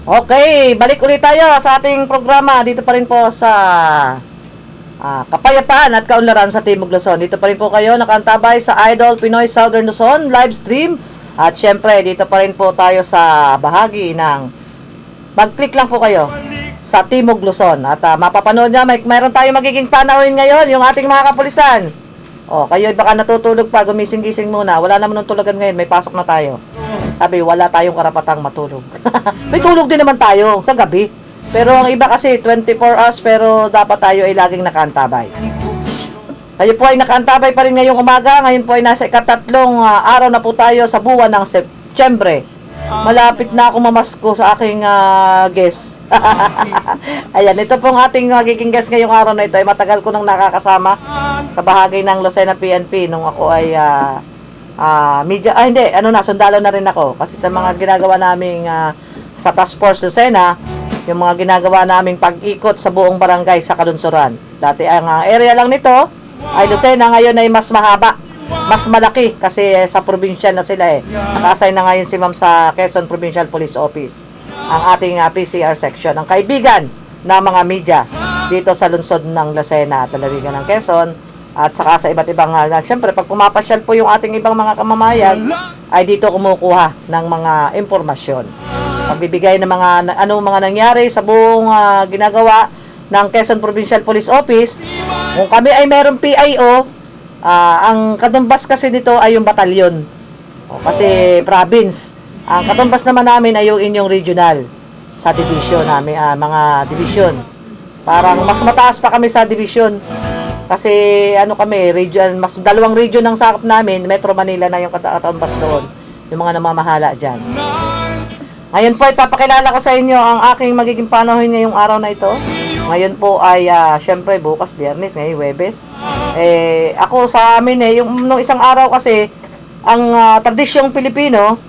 Okay, balik ulit tayo sa ating programa. Dito pa rin po sa Kapayapaan at Kaunlaran sa Timog Luzon. Dito pa rin po kayo nakaantabay sa Idol Pinoy Southern Luzon live stream. At syempre, dito pa rin po tayo sa bahagi ng mag-click lang po kayo sa Timog Luzon. At mapapanood nyo, mayroon tayo magiging panauhin ngayon, yung ating mga kapulisan. O, kayo baka natutulog pa, gumising-gising muna. Wala naman ng tulugan ngayon, may pasok na tayo. Sabi, wala tayong karapatang matulog. May tulog din naman tayo sa gabi. Pero ang iba kasi 24 hours pero dapat tayo ay laging nakaantabay. Kayo po ay nakaantabay pa rin ngayong umaga. Ngayon po ay nasa ikatatlong araw na po tayo sa buwan ng Setyembre. Malapit na ako mamasko sa aking guest. Ayan, ito pong ating magiging guest ngayong araw na ito. Ay matagal ko nang nakakasama sa bahagi ng Lucena PNP nung ako ay media, sundalo na rin ako. Kasi sa mga ginagawa naming sa Task Force Lucena, yung mga ginagawa naming pag-ikot sa buong barangay sa Kalunsuran. Dati ang area lang nito ay Lucena, ngayon ay mas mahaba, mas malaki kasi sa probinsya na sila eh. Naka-assign na ngayon si Ma'am sa Quezon Provincial Police Office, ang ating PCR section, ang kaibigan na mga media dito sa lungsod ng Lucena at lalawigan ng Quezon. At saka sa iba't ibang, siyempre, pag pumapasyal po yung ating ibang mga kamamayan, ay dito kumukuha ng mga impormasyon. Pagbibigay ng mga, mga nangyari sa buong ginagawa ng Quezon Provincial Police Office. Kung kami ay merong PIO, ang katumbas kasi nito ay yung batalyon. Kasi province. Ang katumbas naman namin ay yung inyong regional sa division namin, mga division. Parang mas mataas pa kami sa division. Kasi kami, region, mas dalawang region ang sakop namin, Metro Manila na yung katumbas doon, yung mga namamahala dyan. Ngayon po, ipapakilala ko sa inyo ang aking magiging panauhin ngayong araw na ito. Ngayon po ay, syempre, bukas, Biyernes, ngayon, Huwebes. Ako sa amin, nung isang araw kasi, ang tradisyong Pilipino,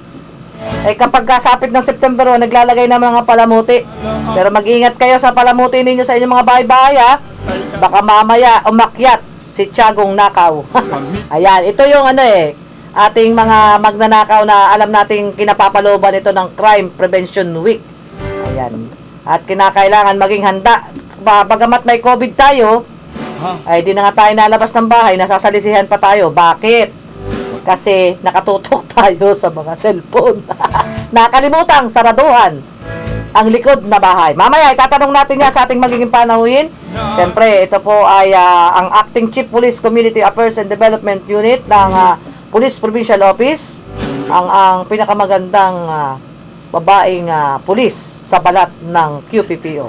kapag kasapit ng September, naglalagay ng mga palamuti. Pero mag-ingat kayo sa palamuti ninyo sa inyong mga bahay-bahay, baka mamaya umakyat si Tiagong Nakaw. Ayan, ito yung ating mga magnanakaw na alam nating kinapapalooban ito ng Crime Prevention Week. Ayan. At kinakailangan maging handa. Bagamat may COVID tayo, ay di na nga tayo nalabas ng bahay, nasasalisihan pa tayo. Bakit? Kasi nakatutok tayo sa mga cellphone. Nakalimutang saraduhan ang likod na bahay. Mamaya, itatanong natin nga sa ating magiging panauhin. Siyempre, ito po ay ang Acting Chief Police Community Affairs and Development Unit ng Police Provincial Office, ang pinakamagandang babaeng pulis sa balat ng QPPO.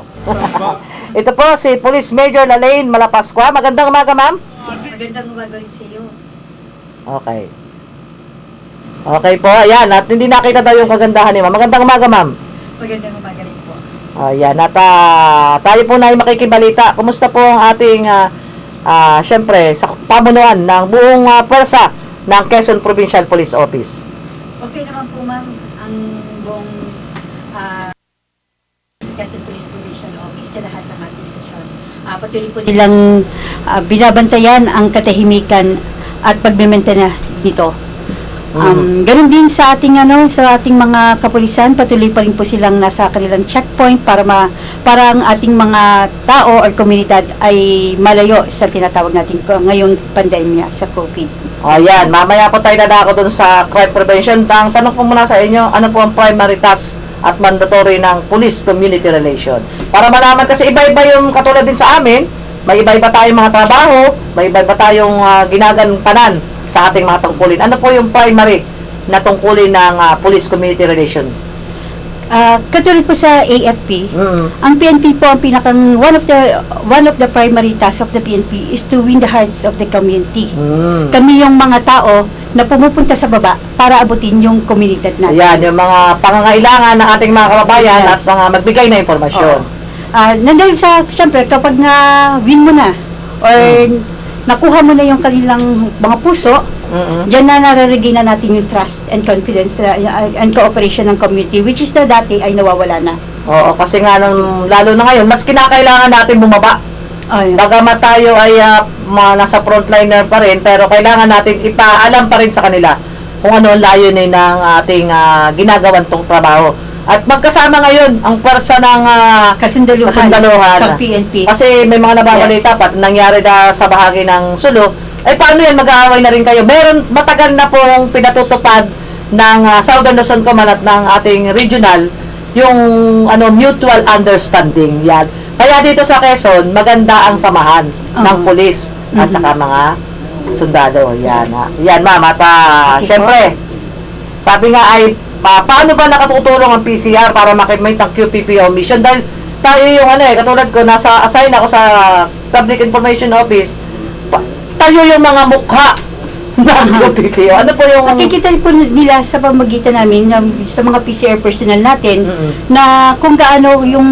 Ito po si Police Major Lalaine Malapascua. Magandang umaga, ma'am. Magandang umaga rin sa iyo. Okay. Okay po, ayan. At hindi nakita daw yung kagandahan ni ma'am. Magandang umaga, ma'am. Magandang umaga rin po. Ayan, at tayo po na ay makikibalita. Kumusta po ang ating, syempre, sa pamunuan ng buong pwersa ng Quezon Provincial Police Office? Okay naman po, ma'am, ang buong Quezon Police Provincial Office sa lahat ng ating sesyon. Patuloy po nilang binabantayan ang katahimikan at pagme-maintain dito. Ganun din sa ating mga kapulisan, patuloy pa rin po silang nasa kanilang checkpoint para ang ating mga tao or komunidad ay malayo sa tinatawag natin ngayong pandemya sa COVID. Ayan, mamaya po tayo dadako dun sa crime prevention. Ang tanong po muna sa inyo, ano po ang primary task at mandatory ng police community relation? Para malaman, kasi iba-iba yung katulad din sa amin, may iba-iba tayong mga trabaho, may iba-iba tayong ginagampanan sa ating mga tungkulin. Ano po yung primary na tungkulin ng police community relation? Katulad po sa AFP, ang PNP po ang one of the primary tasks of the PNP is to win the hearts of the community. Kami yung mga tao na pumupunta sa baba para abutin yung komunidad natin. Yan, yung mga pangangailangan ng ating mga kababayan at mga magbigay na impormasyon. Nandahil siyempre, kapag win mo na or nakuha mo na yung kanilang mga puso, diyan na nararigay na natin yung trust and confidence and cooperation ng community, which is na dati ay nawawala na. Oo, kasi nga lalo na ngayon, mas kinakailangan natin bumaba. Bagamat tayo ay nasa frontliner pa rin, pero kailangan natin ipaalam pa rin sa kanila kung ano ang layunin ng ating ginagawan tong trabaho. At magkasama ngayon ang pwersa ng kasundaluhan sa PNP. Kasi may mga nababalita pa nangyari na sa bahagi ng Sulu. Paano yan? Mag-aaway na rin kayo. Meron matagal na pong pinatutupad ng Southern Luzon Command at ng ating regional yung mutual understanding. Yan. Kaya dito sa Quezon, maganda ang samahan ng pulis at saka mga sundalo. Yan. Yan, ma'am. At syempre, sabi nga ay paano ba nakatutulong ang PCR para makimit ang QPPO mission? Dahil tayo yung katulad ko, assign ako sa Public Information Office, tayo yung mga mukha ng QPPO. Ano po yung... Nakikita po nila sa pamagitan namin, sa mga PCR personnel natin, na kung gaano yung,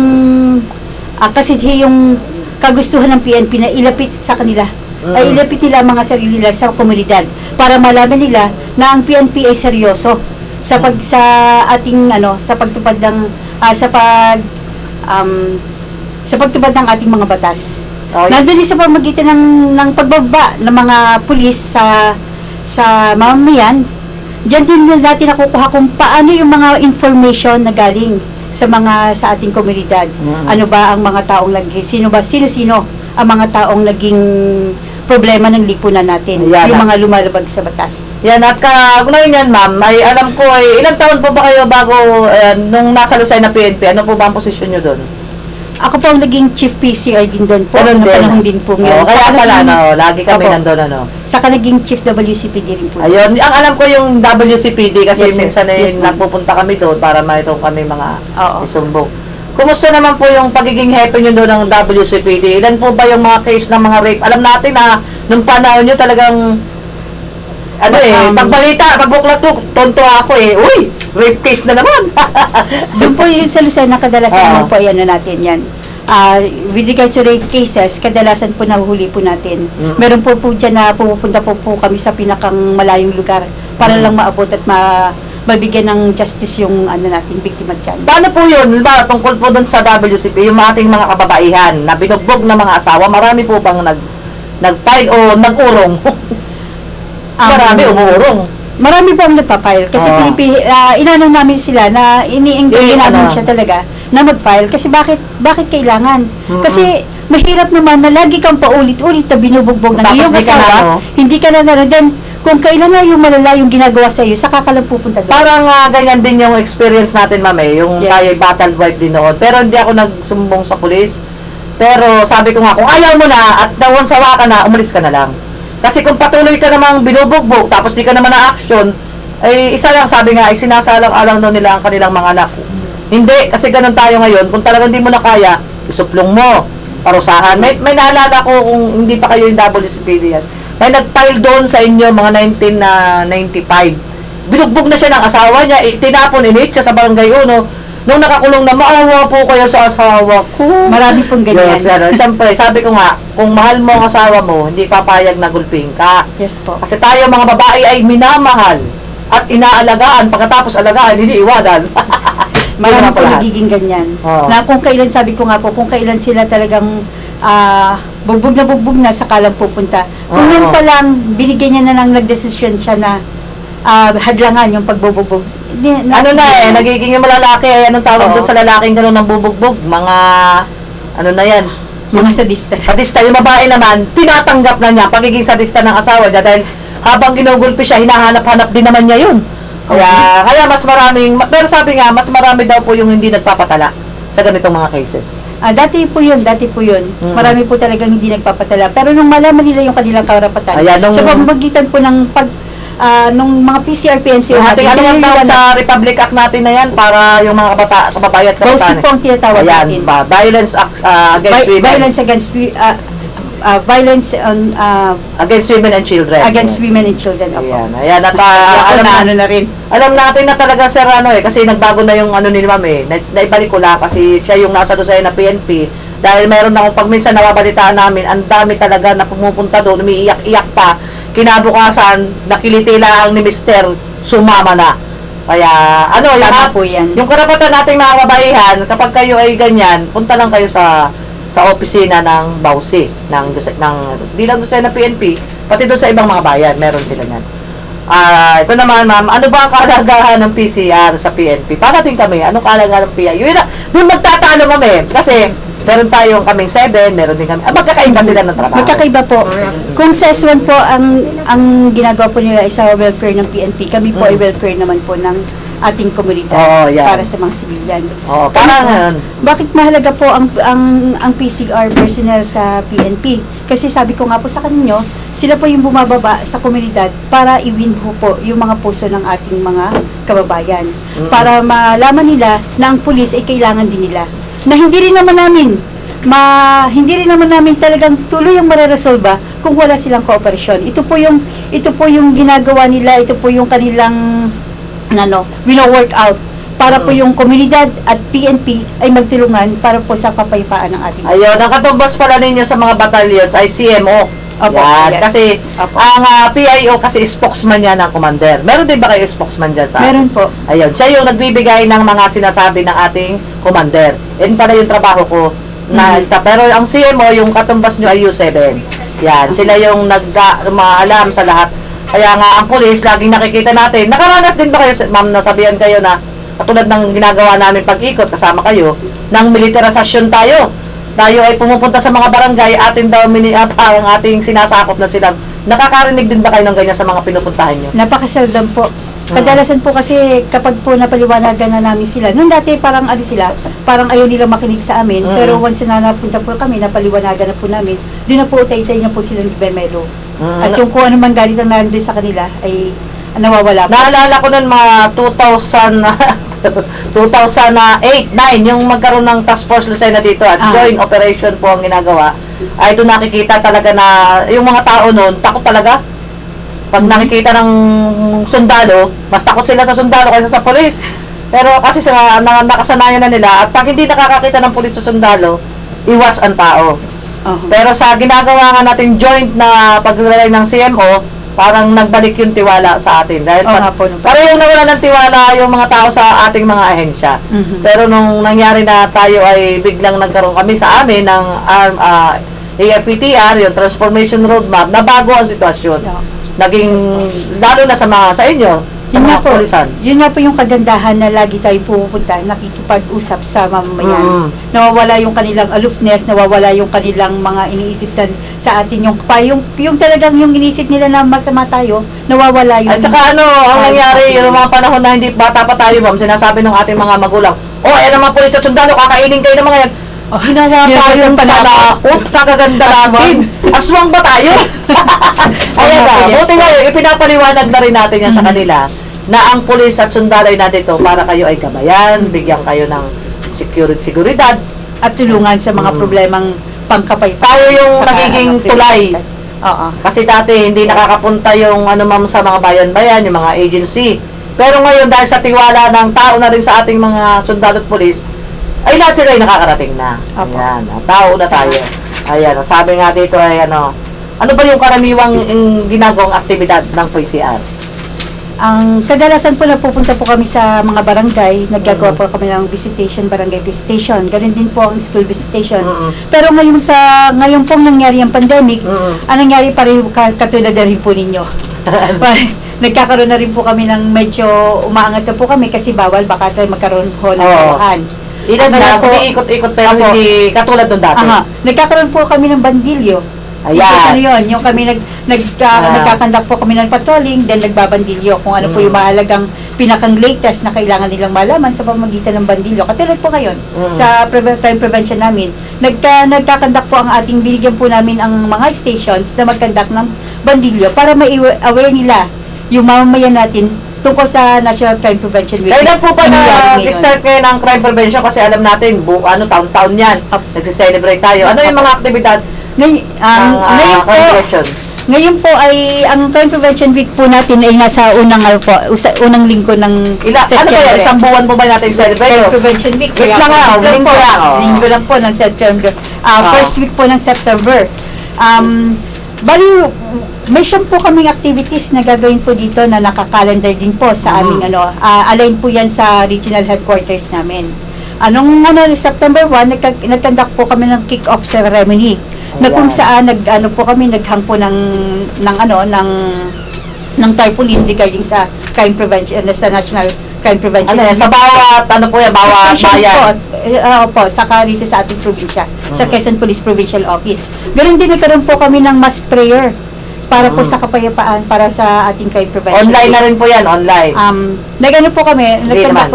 kasi yung kagustuhan ng PNP na ilapit sa kanila, ay ilapit nila ang mga sarili nila sa komunidad para malaman nila na ang PNP ay seryoso sa ating sa pagtupad ng sa pagtupad ng ating mga batas. Nandun sa pamagitan ng pagbaba ng mga pulis sa mamamayan. Diyan din natin nakukuha kung paano yung mga information na galing sa ating komunidad. Ano ba ang mga taong sino-sino ang mga taong naging problema ng lipunan natin, yan, yung mga lumalabag sa batas. Yan, at kaunahin yan, ma'am, ay alam ko, ilang taon po ba kayo bago nung nasa Lucena PNP? Ano po ba ang posisyon nyo doon? Ako po ang naging chief PCR din doon po. Ganun din. Panahon din po yun. Kaya pala, lagi kami nandun, Saka naging chief WCPD rin po. Ayun, ang alam ko yung WCPD kasi Yes, minsan nagpupunta kami doon para mayroon kami mga isumbong. Kumusta naman po yung pagiging hepe nyo doon ng WCPD? Ilan po ba yung mga case ng mga rape? Alam natin na nung panahon nyo talagang pagbuklat ko, tonto ako uy, rape case na naman. Doon po yung sa Lucena, kadalasan naman po natin yan. With regards to rape cases, kadalasan po nahuhuli po natin. Meron po dyan na pupunta po kami sa pinakang malayong lugar para lang maabot at mabigyan ng justice yung natin, biktima dyan. Paano po yun? Tungkol po doon sa WCP, yung ating mga kababaihan na binugbog ng mga asawa, marami po bang nag-file o nag-urong? Marami umuurong. Marami po ang nagpa-file kasi inano namin sila na ini-engage namin siya talaga na mag-file kasi bakit kailangan? Kasi mahirap naman na lagi kang paulit-ulit na binubugbog ng iyong asawa, hindi ka na then kung kailan na yung malala yung ginagawa sa iyo, saka ka lang pupunta doon. Parang ganyan din yung experience natin, ma'am, yung tayo battle wife din noon. Pero hindi ako nagsumbong sa pulis. Pero sabi ko nga, kung ayaw mo na at nawansawa ka na, umalis ka na lang. Kasi kung patuloy ka namang binubugbog, tapos di ka naman na-action, isa lang sabi nga, sinasalang-alang daw nila ang kanilang mga anak. Hindi, kasi ganun tayo ngayon. Kung talagang di mo na kaya, isuplong mo, parusahan. May naalala ko kung hindi pa kayo yung WCPD yan. May nag-file doon sa inyo mga 1995. Binugbog na siya ng asawa niya, tinapon, siya sa barangay 1. Nung nakakulong na, maawa po kayo sa asawa ko. Marami pong ganyan. Yes, siyempre, sabi ko nga, kung mahal mo ang asawa mo, hindi papayag na gulping ka. Yes po. Kasi tayo mga babae ay minamahal at inaalagaan, pagkatapos alagaan, hindi iwanan. Marami po nagiging ganyan. Na kung kailan, sabi ko nga po, kung kailan sila talagang bugbog na saka lang pupunta. Kung yun pa lang, binigyan niya na ng nagdesisyon siya na hadlangan yung pagbubugbog. Nagiging yung malalaki, anong tawag doon sa lalaking gano'n ng bubugbog? Mga, mga sadista. Sadista. Yung babae naman, tinatanggap na niya pagiging sadista ng asawa niya dahil habang ginugulpi siya, hinahanap-hanap din naman niya yun. Kaya mas maraming, pero sabi nga, mas marami daw po yung hindi nagpapatala sa ganitong mga cases. Dati po yun. Marami po talagang hindi nagpapatala. Pero nung malaman nila yung kanilang karapatan, sa pamamagitan po ng nung mga PCR, PNC, ating tawag sa Republic Act natin na yan para yung mga kababayan at kabataan. BOSIP po ang tinatawag natin. Violence against women. Violence against women and children. Against women and children. Ayan. At alam natin na talaga, sir, kasi nagbago na yung ni ma'am naibalik ko lang kasi siya yung nasa doon na PNP dahil meron akong pag minsan nawabalitaan namin, ang dami talaga na pumupunta doon, umiiyak-iyak pa. Kinabukasan, nakiliti lang ni Mr. Sumama na. Kaya, yung karapatan nating mga kabaihan, kapag kayo ay ganyan, punta lang kayo sa opisina ng BAUSI, di lang doon sa PNP, pati doon sa ibang mga bayan, meron sila yan. Ito naman, ma'am, ano ba ang kahalagahan ng PCR sa PNP? Parating kami, anong kahalagahan ng PCR? Yun magtatalo kami. Kasi, meron tayong kaming 7, meron din kami. Magkakaiba sila ng trabaho. Magkakaiba po. Kung sa S1 po, ang ginagawa po nila ay sa welfare ng PNP, kami po ay welfare naman po ng ating komunidad Oo, yan. para sa mga sibilyan. Oo, parang ngayon. Bakit mahalaga po ang PCR personnel sa PNP? Kasi sabi ko nga po sa kanyo, sila po yung bumababa sa komunidad para i-win po yung mga puso ng ating mga kababayan. Para malaman nila na ang pulis ay kailangan din nila. Na hindi rin naman namin talagang tuloy ang mareresolba kung wala silang kooperasyon. Ito po yung ginagawa nila, ito po yung kanilang wino-work out para po yung komunidad at PNP ay magtulungan para po sa kapayapaan ng ating Ayun, ang katumbas pala ninyo sa mga battalions ay CMO. Opo, Yan, yes. kasi Opo. ang PIO kasi spokesman yan ng commander. Meron din ba kayo spokesman dyan sa Meron po. Ayun, siya yung nagbibigay ng mga sinasabi ng ating commander. Yan pala yung trabaho ko na staff. Pero ang CMO, yung katumbas nyo ay U7. Yan, sila yung maalam sa lahat. Kaya nga ang pulis, laging nakikita natin. Nakaranas din ba kayo, ma'am, nasabihan kayo na katulad ng ginagawa namin pag-ikot, kasama kayo, ng militarisasyon tayo. Tayo ay pumupunta sa mga barangay, atin daw parang ating sinasakop na sila. Nakakarinig din ba kayo ng ganyan sa mga pinupuntahan nyo? Napakaseldom po. Kadalasan po kasi kapag po napaliwanagan na namin sila, nung dati parang parang ayaw nila makinig sa amin, pero once na napunta po kami, napaliwanagan na po namin, doon na po tay-tay na po silang bermelo. At yung kung ano man galit ang nandun sa kanila ay nawawala po. Naalala ko nun mga 2008, 9, yung magkaroon ng task force Lucena dito at joint operation po ang ginagawa, ay doon nakikita talaga na yung mga tao nun, takot talaga. Pag nakikita ng sundalo, mas takot sila sa sundalo kaysa sa polis. Pero kasi nakasanayan na nila, at pag hindi nakakakita ng polis sa sundalo, iwas ang tao. Pero sa ginagawa nga natin joint na paglalagay ng CMO, parang nagbalik yung tiwala sa atin. Dahil parang yung nawala ng tiwala yung mga tao sa ating mga ahensya. Pero nung nangyari na tayo ay biglang nagkaroon kami sa amin ng AFPTR, yung Transformation Roadmap, na bago ang sitwasyon. Naging, lalo na sa inyo, sa mga pulisan. Yun nga po yung kagandahan na lagi tayong pumupunta, nakikipag-usap sa mamamayan. Nawawala yung kanilang aloofness, nawawala yung kanilang mga iniisip sa atin. Yung talagang yung iniisip nila na masama tayo, nawawala yung... At saka ang nangyari, yung mga panahon na hindi bata pa tayo, ma'am, sinasabi ng ating mga magulang, ayan ang mga pulis at sundalo, kakainin kayo ng mga yan. Ginawa tayong panakot, kakaganda natin. Aswang ba tayo? Ayan na, buti nga yun, ipinapaliwanag na rin natin yan sa kanila na ang pulis at sundalo ay nandito para kayo ay gabayan, bigyan kayo ng seguridad at tulungan sa mga problemang pangkapayapaan. Tayo yung nagiging tulay. Oo. Kasi dati hindi nakakapunta yung ma'am sa mga bayan-bayan, yung mga agency. Pero ngayon dahil sa tiwala ng tao na rin sa ating mga sundalo at pulis, ay lahat sila ay nakakarating na. Ayan, tao na tayo. Ayan, sabi nga dito ay ano ba yung karaniwang ginagawang aktibidad ng PCR? Ang kadalasan po napupunta po kami sa mga barangay, naggagawa po kami ng visitation, barangay visitation. Ganun din po ang school visitation. Pero ngayon pong nangyari ang pandemic, ang nangyari pa rin katulad na rin po ninyo. Nagkakaroon na rin po kami ng medyo umaangat na po kami kasi bawal baka tayo magkaroon ho ng kawahan. Ilan na, ikot-ikot pero hindi katulad ng dati. Nagkakaroon po kami ng bandilyo. Ayan. Yung kami nagkakandak po kami ng patrolling, then nagbabandilyo kung ano po yung mahalagang pinakang latest na kailangan nilang malaman sa pamamagitan ng bandilyo. Katulad po ngayon, sa crime prevention namin, nagkakandak po ang binigyan po namin ang mga stations na magkandak ng bandilyo para ma-aware nila yung mamamayan natin tungkol sa National Crime Prevention Week. Kailan po ba na-start kayo ng crime prevention? Kasi alam natin, taon-taon yan. Nagse-celebrate tayo. Ano yung mga aktibidad? Ngayon po ay ang Crime Prevention Week po natin ay nasa unang linggo ng September. Isang buwan po ba natin celebrate? Crime Prevention Week. Linggo lang po ng September. First week po ng September. Bali, may siyam po kaming activities na gagawin po dito na naka-calendar din po sa aming align po yan sa regional headquarters namin. September 1, nagkandak po kami ng kick-off ceremony na kung saan naghang po ng ng tarpaulin regarding sa crime prevention, sa National Crime Prevention. Ano yan? Sa bawat, ano po yan, bawat stations po, bayan. opo, saka dito sa ating probinsya, sa Quezon Police Provincial Office. Ganun din, nagkaroon po kami ng mass prayer para po sa kapayapaan, para sa ating crime prevention. Online na rin po yan, online. Nagano po kami, Hindi naman.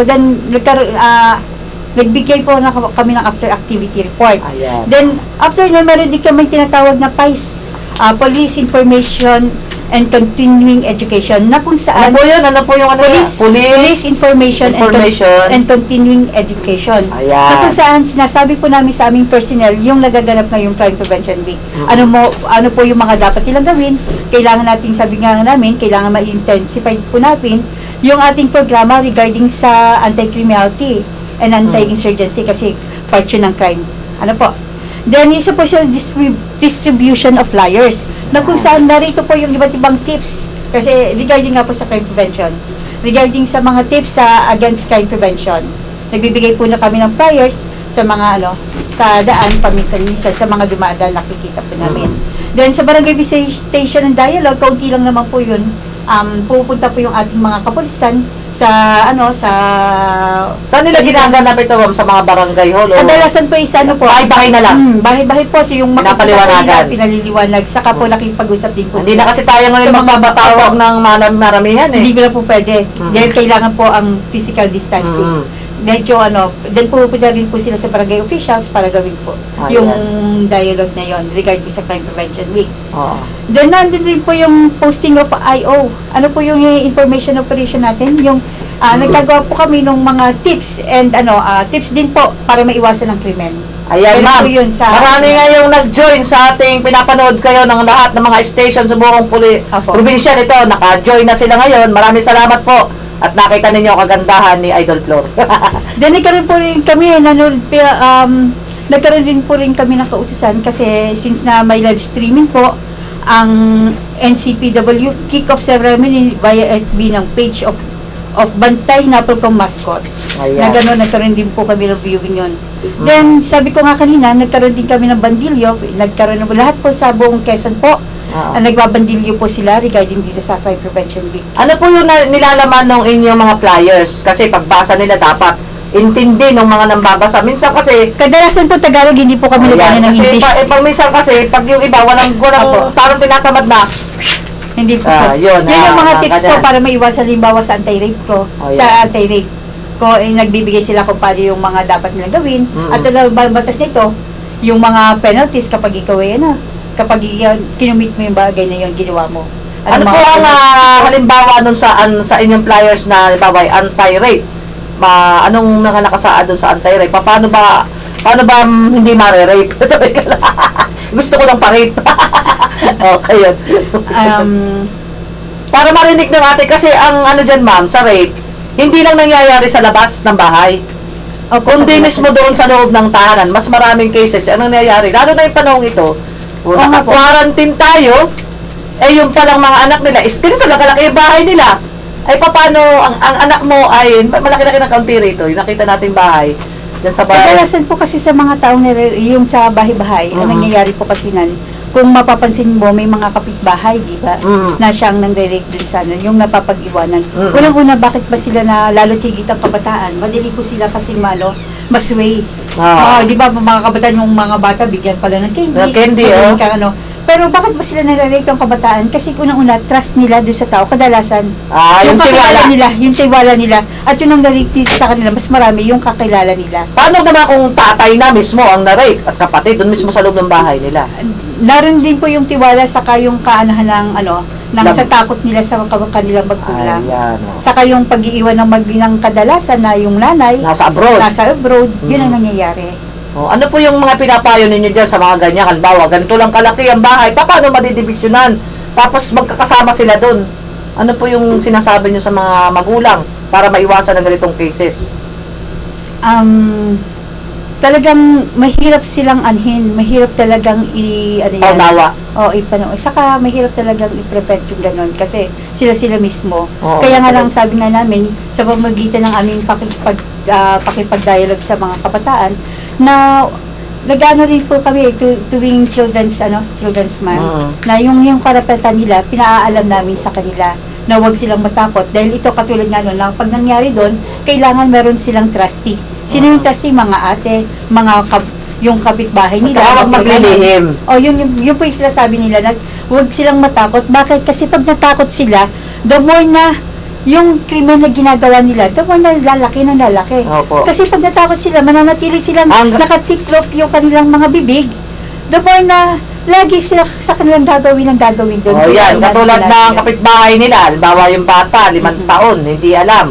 nagbigay po na kami ng after activity report. Ayan. Then, after na meron din kami tinatawag na PICE, Police Information and Continuing Education, na kung saan Ano po yun? Ano po yung ano yan? Police Information, Information. and Continuing Education. Ayan. Na kung saan sinasabi po namin sa aming personnel yung nagaganap ngayong Crime Prevention Week. Ano po yung mga dapat nilang gawin? Kailangan nating, sabi nga namin, kailangan ma-intensify po natin yung ating programa regarding sa anti-criminality and anti-insurgency kasi part yun ng crime. Ano po? Then, isa po siya distribution of flyers na kung saan narito po yung iba't ibang tips kasi regarding nga po sa crime prevention, regarding sa mga tips sa against crime prevention. Nagbibigay po na kami ng flyers sa mga sa daan paminsan-minsan sa mga dumadaan, nakikita po namin. Then sa barangay visitation and dialogue, kaunti lang naman po yun. Pupunta po yung ating mga kapulisan sa Saan nila ginaganap ito, ma'am? Sa mga barangay hall? kadalasan po isa po. Bahay-bahay na lang. Bahay-bahay po. So yung makikita po Pinapaliwanagan. nila, pinaliliwanag. Saka po nakipag-usap din po Hindi na kasi tayo ngayon Sa mga magpabatawag ng maramihan eh. Hindi na po pwede. Dahil kailangan po ang physical distancing. Medyo then pupunta rin po sila sa barangay officials para gawin po Ayan. yung dialogue na yon regarding sa Crime Prevention Week. Oo. Then nandun din po yung posting of IO. Ano po yung information operation natin? Yung nagkagawa po kami ng mga tips and tips din po para maiwasan ang krimen. Ayan, Ganun ma'am. po yun Marami nga yung nag-join sa ating pinapanood kayo ng lahat ng mga station sa buong Apo. probinsya nito. Naka-join na sila ngayon. Maraming salamat po. At nakita ninyo ang kagandahan ni Idol Flor. Then nagkaroon po rin kami, nagkaroon din po rin kami ng kautusan kasi since na may live streaming po, ang NCPW kick-off ceremony via FB ng page of Bantay Napolcom Mascot. Ayan. Na gano'n, nagkaroon din po kami ng viewing yun. Then, sabi ko nga kanina, nagkaroon din kami ng bandilyo, nagkaroon ng lahat po sa buong Quezon po, nagbabandilyo po sila regarding dito sa Crime Prevention Week. Ano po yung nilalaman ng inyong mga flyers? Kasi pagbasa nila dapat intindi ng mga nambabasa. Minsan kasi, Kadalasan po Tagalog, hindi po kami nagano ng kasi English. pag minsan kasi, pag yung iba, walang Apo. parang tinatamad na. Hindi po. Yun, Yan yung mga tips po ganyan. para maiwasan halimbawa sa anti-rape ko. Sa anti-rape ko, nagbibigay sila kung paano yung mga dapat nilang gawin. At batas nito, yung mga penalties kapag ikaw kapag kinumit mo yung bagay na yun, ginawa mo. Ano po ang halimbawa nun sa inyong flyers na halimbawa anti-rape? Anong nakasaad dun sa anti-rape? Paano ba hindi mare-rape? Sabi ka na. Gusto ko lang pa-rape. Okay yun. Para marinig ng ate, kasi ang ano dyan ma'am, sa rape, hindi lang nangyayari sa labas ng bahay. Kundi mismo doon sa loob ng tahanan, mas maraming cases. Anong nangyayari? Lalo na yung panahon ito, naka-quarantine tayo, yung palang mga anak nila, is ganito lang kalaki yung bahay nila. Ay paano, ang anak mo ay, malaki-laki ng kaunti rito, yung nakita nating bahay, dyan sa bahay. Kadalasan po kasi sa mga taong yung sa bahay-bahay, ang nangyayari po kasi kung mapapansin mo, may mga kapitbahay, di ba? Na siyang nangre-rape din sa yung napapag-iwanan. Unang-una, bakit ba sila na lalo tigit ang kabataan? Madali po sila kasi masway. Di ba, mga kabataan, yung mga bata, bigyan pala ng candies. Madaling kang Pero bakit ba sila nare-rape ang kabataan? Kasi unang-una, trust nila doon sa tao, kadalasan. Yung kakilala nila, yung tiwala nila. At yun ang nare-rape sa kanila, mas marami yung kakilala nila. Paano naman kung tatay na mismo ang na-rape at kapatid doon mismo sa loob ng bahay nila? Naroon din po yung tiwala saka yung kaanahan ng sa takot nila sa kanilang magulang. Saka yung pag-iiwan ng kadalasan na yung nanay nasa abroad. Yun ang nangyayari. Ano po yung mga pinapayo ninyo dyan sa mga ganyan? Halimbawa, ganito lang kalaki ang bahay, paano madidivisionan? Tapos magkakasama sila doon. Ano po yung sinasabi nyo sa mga magulang para maiwasan ang ganitong cases? Talagang mahirap silang anhin, mahirap talagang Paunawa. Ipanaw. Saka mahirap talagang i-prevent yung ganon kasi sila mismo. Oo, Kaya nga lang sabi nga namin sa pamamagitan ng aming pakipag-dialogue sa mga kabataan na nag-ano rin po kami tuwing Children's Month na yung karapatan nila, pinaalam namin sa kanila na huwag silang matakot. Dahil ito katulad nga nun, na pag nangyari doon, kailangan meron silang trustee. Sino yung trustee? Mga ate, yung kapitbahay nila. Kaya huwag maglilihim. O, yun po yung sila sabi nila na huwag silang matakot. Bakit? Kasi pag natakot sila, the more na yung krimen na ginagawa nila, the more na lalaki ng lalaki. Opo. Kasi pag natakot sila, mananatili silang nakatiklop yung kanilang mga bibig, the more na lagi sila sa kanilang gagawin doon. Oh, yan. Katulad ng kapitbahay nila, halimbawa yung bata, 5 taon, hindi alam.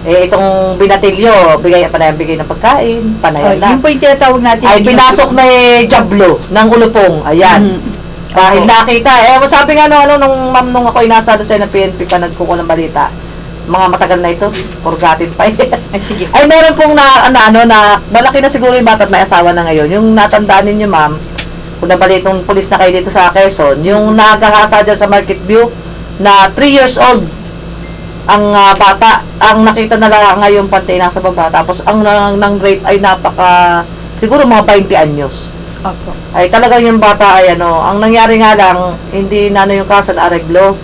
Itong binatilyo, bigay ng pagkain, panayan na. Yun po yung tinatawag natin. Ay, pinasok na jablo ng ulupong. Ayan. Dahil nakita. Sabi nga nung ma'am nung ako inasa doon sa PNP pa nagkuko ng balita. Mga matagal na ito, purgatin pa. Ay, sige. Ay, meron pong na malaki na siguro yung bata at may asawa na ngayon. Yung natandaan ninyo, ma'am, kung nabalitong pulis na kayo dito sa Quezon, yung nakakasa dyan sa Market View, na 3 years old, ang bata, ang nakita na lang ngayon pantay nasa baba, tapos ang nang rape ay siguro mga 20 anyos. Opo. Ay talagang yung bata ay ang nangyari nga lang, hindi yung kaso na areglo.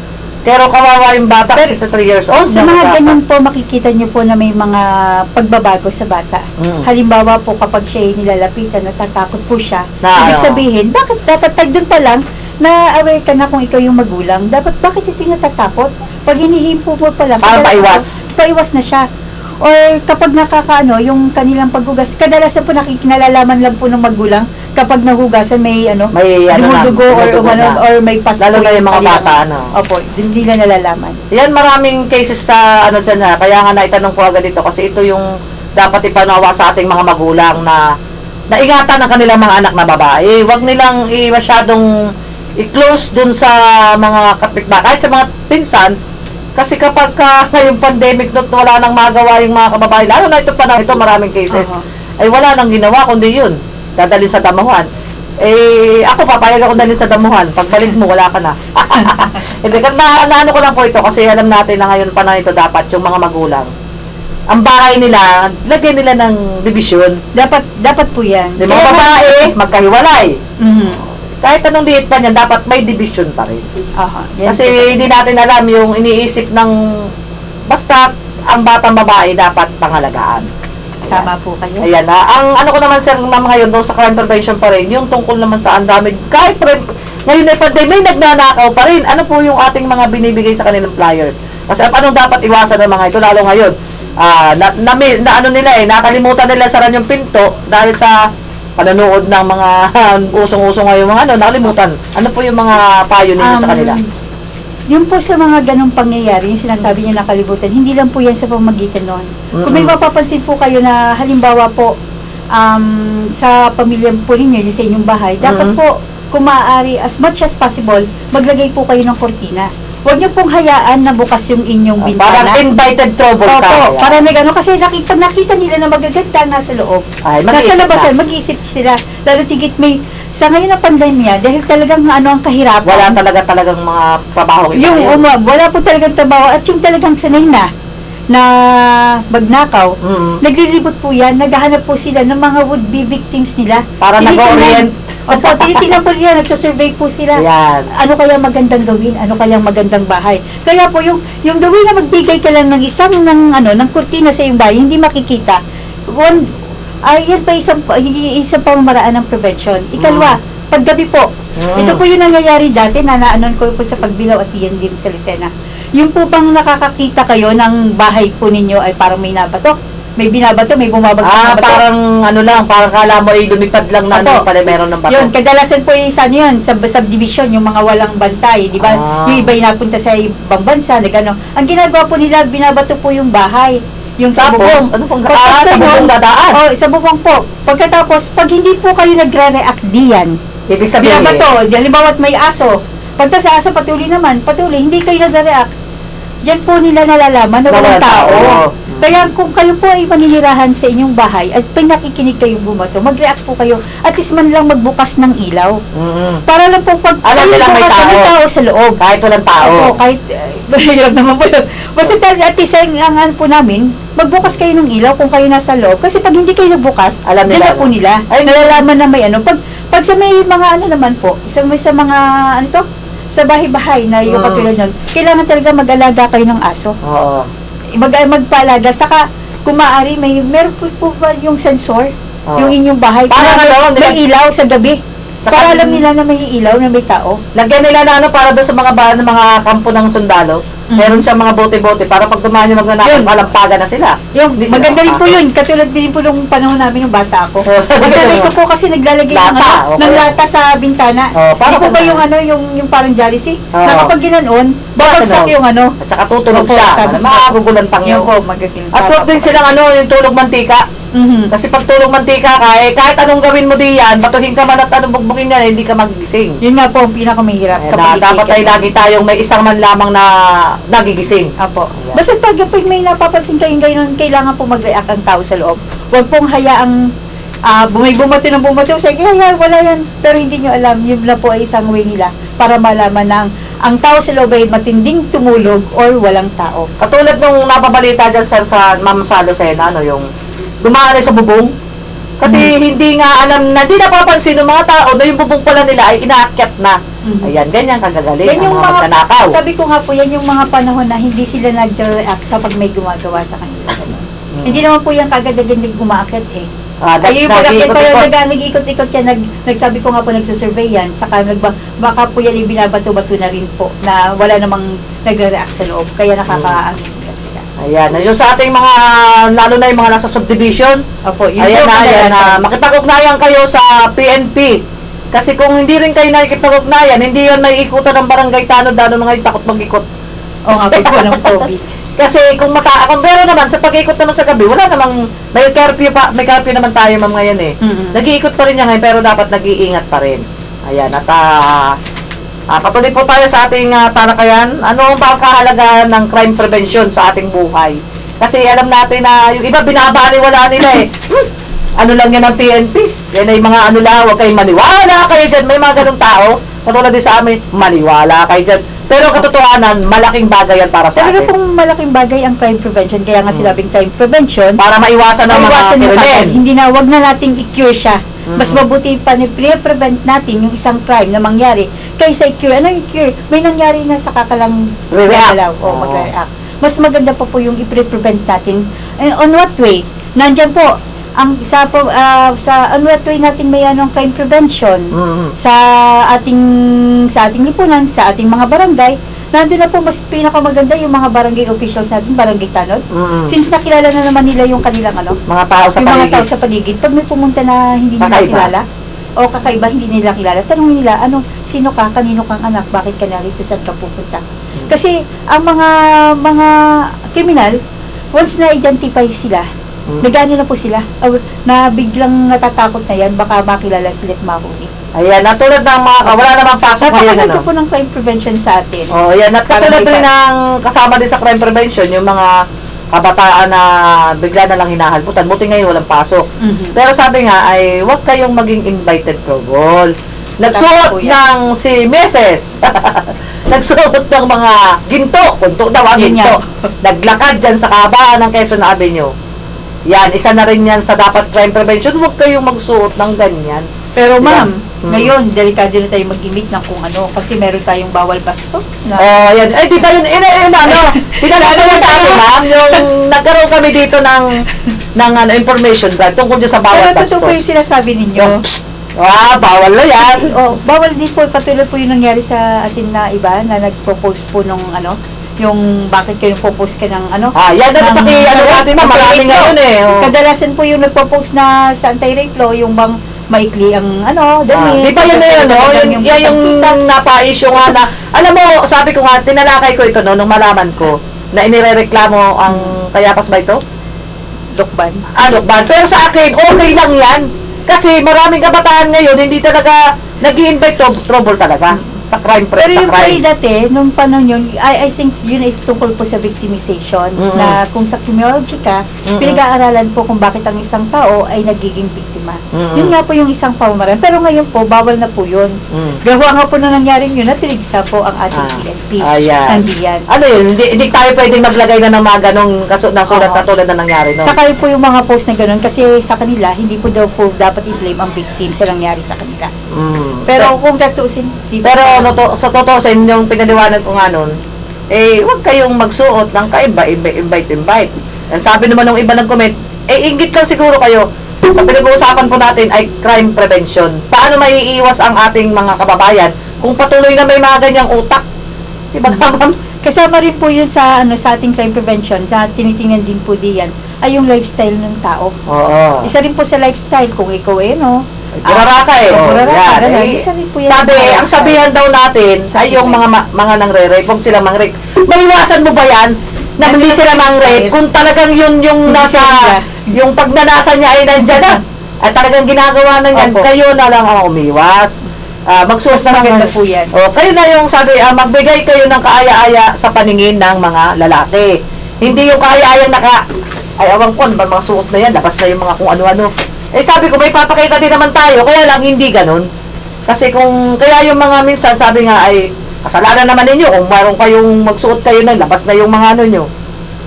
Pero kawawa yung bata kasi sa 3 years old. Sa mga ganyan po, makikita niyo po na may mga pagbabago sa bata. Halimbawa po, kapag siya ay nilalapitan, natatakot po siya. Ibig sabihin, bakit dapat doon pa lang, na-aware ka na kung ikaw yung magulang, bakit ito yung natatakot? Pag hinihimpo mo pa lang, parang paiwas. Paiwas na siya. Or kapag yung kanilang paghugas, kadalasan po nalalaman lang po ng magulang kapag nahugasan may dumudugo or may pasko. Lalo na yung mga bata, Opo, hindi nila nalalaman. Yan, maraming cases sa dyan na, kaya nga naitanong ko agad dito kasi ito yung dapat ipanawa sa ating mga magulang na naingatan ng kanilang mga anak na babae. Huwag nilang masyadong i-close dun sa mga kapitbahay, kahit sa mga pinsan. Kasi kapag ngayong pandemic wala nang magawa yung mga kababae, lalo na ito maraming cases, ay wala nang ginawa, kundi yun, dadalhin sa damuhan. Ako papayag ako dalhin sa damuhan, pagbalik mo, wala ka na. Hindi, naano ko lang po ito, kasi alam natin na ngayon panahon ito dapat yung mga magulang. Ang bahay nila, lagyan nila ng division. Dapat po yan. Yung mga babae, magkahiwalay. Kahit anong liit pa niyan, dapat may division pa rin. Kasi hindi natin alam yung iniisip ng basta ang batang babae dapat pangalagaan. Tama po kayo. Ayan na. Ang ko naman sir ma'am ngayon doon sa crime prevention pa rin, yung tungkol naman sa ang dami, kahit ngayon ay pandemic, may nagnanakaw pa rin. Ano po yung ating mga binibigay sa kanilang flyer? Kasi anong dapat iwasan ng mga ito, lalo ngayon? Nakalimutan nila saran yung pinto dahil sa panonood ng mga usong-usong ngayon mga nakalimutan. Ano po yung mga payo ninyo sa kanila? Yung po sa mga ganong pangyayari, yung sinasabi niyo nakalimutan, hindi lang po yan sa pamagitan noon. Kung may mapapansin po kayo na halimbawa po sa pamilya po ninyo, sa inyong bahay, dapat po, kung maaari, as much as possible, maglagay po kayo ng kortina. Huwag niyo pong hayaan na bukas yung inyong bintana. Parang invited trouble ka. Opo, parang kasi pag nakita nila na magaganda nasa loob, nasa labasan, mag-iisip sila. Lalo tigit sa ngayon na pandemya, dahil talagang ang kahirapan. Wala talagang mga trabaho. Wala po talagang trabaho at yung talagang sanay na magnakaw, naglilibot po yan, naghahanap po sila ng mga would-be victims nila. Para nag-orient. Opo, tinitingnan po nila, nagsasurvey po sila. Yan. Ano kaya magandang gawin? Ano kaya magandang bahay? Kaya po yung gawin na magbigay ka lang ng ng kurtina sa iyong bahay, hindi makikita. Yan pa isang pamamaraan ng prevention. Ikalwa, paggabi po. Ito po yung nangyayari dati na naanon ko po sa Pagbilao at diyan din sa Lucena. Yung po bang nakakakita kayo ng bahay po ninyo ay parang may nabato? May binabato, may bumabagsak na bato. Parang kala mo lumipad lang na pala meron ng bato. Yun, kadalasan po yung sa subdivision, yung mga walang bantay, di ba? Yung iba yung napunta sa ibang bansa, Ang ginagawa po nila, binabato po yung bahay. Yung sa bubong. Ano pong sa bubong dadaan? Sa bubong po. Pagkatapos, pag hindi po kayo nagre-react diyan, ibig sabihin, binabato, halimbawa may aso. Pagka sa aso, patuloy, hindi kayo nagre-react. Diyan po nila nalalaman na walang tao. Kaya kung kayo po ay maninirahan sa inyong bahay at pag nakikinig kayong bumato, mag-react po kayo. At least man lang magbukas ng ilaw. Para lang po pag may tao sa loob. Kahit walang tao. Kahit, mahirap naman po yun. Basta at least ang po namin, magbukas kayo ng ilaw kung kayo nasa loob. Kasi pag hindi kayo nagbukas, dyan na po nila. Nalalaman na may Pag sa may mga naman po, sa mga, sa bahay-bahay na yung katulad nun, kailangan talaga mag-alaga kayo ng aso. Oo. Magpaalaga. Saka, kung maaari, meron po ba yung sensor? Oo. Yung inyong bahay? Para na ano, may ilaw sa gabi. Saka Para alam nila na may ilaw, na may tao. Lagyan nila na ano para doon sa mga mga kampo ng sundalo. Meron siyang mga bote-bote para pag dumaan yung magnanakaw, Yun. malampagan na sila. Yung, Hindi sila maganda rin po makapasok. yun. Katulad din po nung panahon namin nung bata ako. Oo. Maglalay ko po kasi naglalagay ng, Lata, ng okay. lata sa bintana. Oo, para Di po ba kung- yung parang jealousy? Oo. Na kapag ginanon, babagsak Tunog. yung ano. At saka tutunog Opo, siya. tama. Makagugulan pang Yun yun. po, magaging. At huwag din silang ano, yung tulog mantika. Mhm. Kasi pag tulog mantika ka, kahit anong gawin mo diyan, batuhin ka man at anong bugbugin yan, hindi ka magising. Yun nga po ang pinakamahirap. Na dapat ay lagi tayong may isang man lamang na nagigising. Apo. Ayan. Basta pag may napapansin kayong gano'n, kailangan po mag-react ang tao sa loob. Huwag pong hayaang bumato ng bumato. Sige, wala yan. Pero hindi nyo alam, yun na po ay isang way nila para malaman na ang tao sa loob ay matinding tumulog or walang tao. Katulad nung napabalita dyan sa Ma'am sa Lucena, ano, yung dumaan sa bubong. Kasi hindi nga alam na, hindi napapansin ng mga tao na yung bubong pala nila ay inaakyat na. Ayan, ganyan kagagaling Yan ang yung mga magnanakaw. sabi ko nga po, yan yung mga panahon na hindi sila nag-react sa pag may gumagawa sa kanila. Hindi naman po yan kagad-agad umaakit eh. Ay, yung nag-iikot-ikot yan, nagsabi ko nga po, nagsusurvey yan, saka baka po yan yung binabato-bato na rin po, na wala namang nagre-react sa loob, kaya nakakaano nila sila. Ayan, yung sa ating mga, lalo na yung mga nasa subdivision, Opo, yun ayan po na, kadalasan. makipag-ugnayan kayo sa PNP. Kasi kung hindi rin kayo nakikipag-ugnayan, hindi yun may ikutan ng barangay tanod, lalo na ngayon takot mag-ikot. O nga po ng COVID. Kasi kung pero naman sa pag-ikot naman sa gabi, wala namang may curfew naman tayo ma'am ngayon eh. Nag-iikot pa rin niya ngayon pero dapat nag-iingat pa rin. Ayan, at patuloy po tayo sa ating talakayan. Ano ba ang kahalagahan ng crime prevention sa ating buhay? Kasi alam natin na yung iba binabaliwala nila eh. Ano lang yan ang PNP? Yan ay mga ano lang, huwag kayong maniwala kayo dyan. May mga ganong tao, katulad din sa amin, maniwala kayo dyan. Pero katotohanan, malaking bagay yan para sa Talaga atin. pong malaking bagay ang crime prevention, kaya nga sinabing crime prevention, Para maiwasan ang mga maiwasan mo krimen. kagad. Hindi na, wag na nating i-cure siya. Mas mabuti pa na pre-prevent natin yung isang crime na mangyari kaysa i-cure. Ano yung cure? May nangyari na sa kakalang Re-react. gagalaw o Oo. mag-react. Mas maganda pa po yung i-prevent natin. And on what way? Nandyan po, ang sa on what way natin may anong crime prevention sa ating lipunan, sa ating mga barangay. Nandun na po mas pinakamaganda yung mga barangay officials natin, barangay tanod. Since nakilala na naman nila yung kanilang Mga tao sa yung mga paligid. tao sa paligid, pag may pumunta na hindi nila Kakaiba. kilala, o kakaiba, hindi nila kilala, tanongin nila, sino ka, kanino kang anak, bakit ka narito, saan ka pupunta. Kasi, ang mga kriminal, once na-identify sila, nagano na po sila, na biglang natatakot na yan, baka makilala sila at mahuli. Ayan, natulad ng mga, wala namang pasok ngayon, Napakaganda ano? po ng crime prevention sa atin. Oh, yan. At Para katulad may rin ng kasama din sa crime prevention, yung mga kabataan na bigla na lang hinahalputan. Buti ngayon walang pasok. Pero sabi nga ay huwag kayong maging invited pro ball. Nagsuot Tama po yan. ng si Mrs. Nagsuot ng mga ginto. Kunto daw ang Yun ginto. nga. Naglakad dyan sa kahabaan ng Quezon Avenue. Yan, isa na rin yan sa dapat crime prevention. Huwag kayong magsuot ng ganyan. Pero Diba? ma'am, ngayon, delikado na tayo mag-gimik ng kung ano, kasi meron tayong bawal bastos na Oh, yan. Eh, di ba yun, pinalala mo tayo, ma'am, yung nagkaroon kami dito ng information drive tungkol dyan sa bawal pero totoo po yung bastos. sinasabi ninyo. Bawal na yan. Bawal din po, katulad po yung nangyari sa atin na iba, na nagpo-post po nung yung bakit kayo nagpo-post ka ng Yan na ng- sa atin, ma'am, marami anti-rape ngayon law. eh. Oh. Kadalasan po yung nagpo-post na sa anti-rape law, yung bang maikli ang damit. Di ba yun na yun, no? Yan yung napa-issue nga na, alam mo, sabi ko nga, tinalakay ko ito, no, nung malaman ko, na inirereklamo ang Kayapas ba ito? Lokban. Ban. Pero sa akin, okay lang yan. Kasi maraming kabataan ngayon, hindi talaga nag-i-invite trouble talaga sa crime Pero sa yung play crime. dati, nung panahon yun, I think yun ay tungkol po sa victimization, na kung sa criminology ka, pinag-aaralan po kung bakit ang isang tao ay nagiging biktima. Yun nga po yung isang pamamaraan. Pero ngayon po, bawal na po yun. Gawa nga po na nangyaring yun, natirigsa po ang ating PNP. Ayan. Hindi yan. Ano yun? Hindi tayo pwedeng maglagay na ng mga ganong nasulat na tulad na nangyari, no? Saka po yung mga post na ganun, kasi sa kanila, hindi po daw po dapat i-blame ang victim sa nangyari sa kanila. Pero kung gatusin, di ba? Pero sa totoo, yung pinaliwanag ko nga nun, huwag kayong magsuot ng invite. And sabi naman ng iba ng comment, inggit lang siguro kayo. Sa pinag-uusapan po natin ay crime prevention. Paano maiiwas ang ating mga kababayan kung patuloy na may mga ganyang utak? Diba ma'am? Kasama rin po yun sa ating crime prevention, na tinitingnan din po diyan, ay yung lifestyle ng tao. Oo. Isa rin po sa lifestyle, kung ikaw Burara ka burara ka, yan. isa rin po yan. Sabi, ang sabihan daw natin ay yung mga nangre-rape, huwag sila mang-rape. Maiwasan mo ba yan? Na hindi sila mang-rape kung talagang yun yung Hindi nasa, sila. yung pagnanasa niya ay nandyan na. At talagang ginagawa na yan, Opo. kayo na lang ang umiwas. Magsuot Mas na maganda po yan. Kayo na yung sabi, magbigay kayo ng kaaya-aya sa paningin ng mga lalaki. Hindi yung kaaya-ayang awang ko, ba mga suot na yan, labas na yung mga kung ano-ano. Sabi ko, may papakita din naman tayo, kaya lang hindi ganun. Kasi kaya yung mga minsan, sabi nga ay, kasalanan naman ninyo, kung mayroon kayong magsuot kayo ng labas na yung mga ano nyo.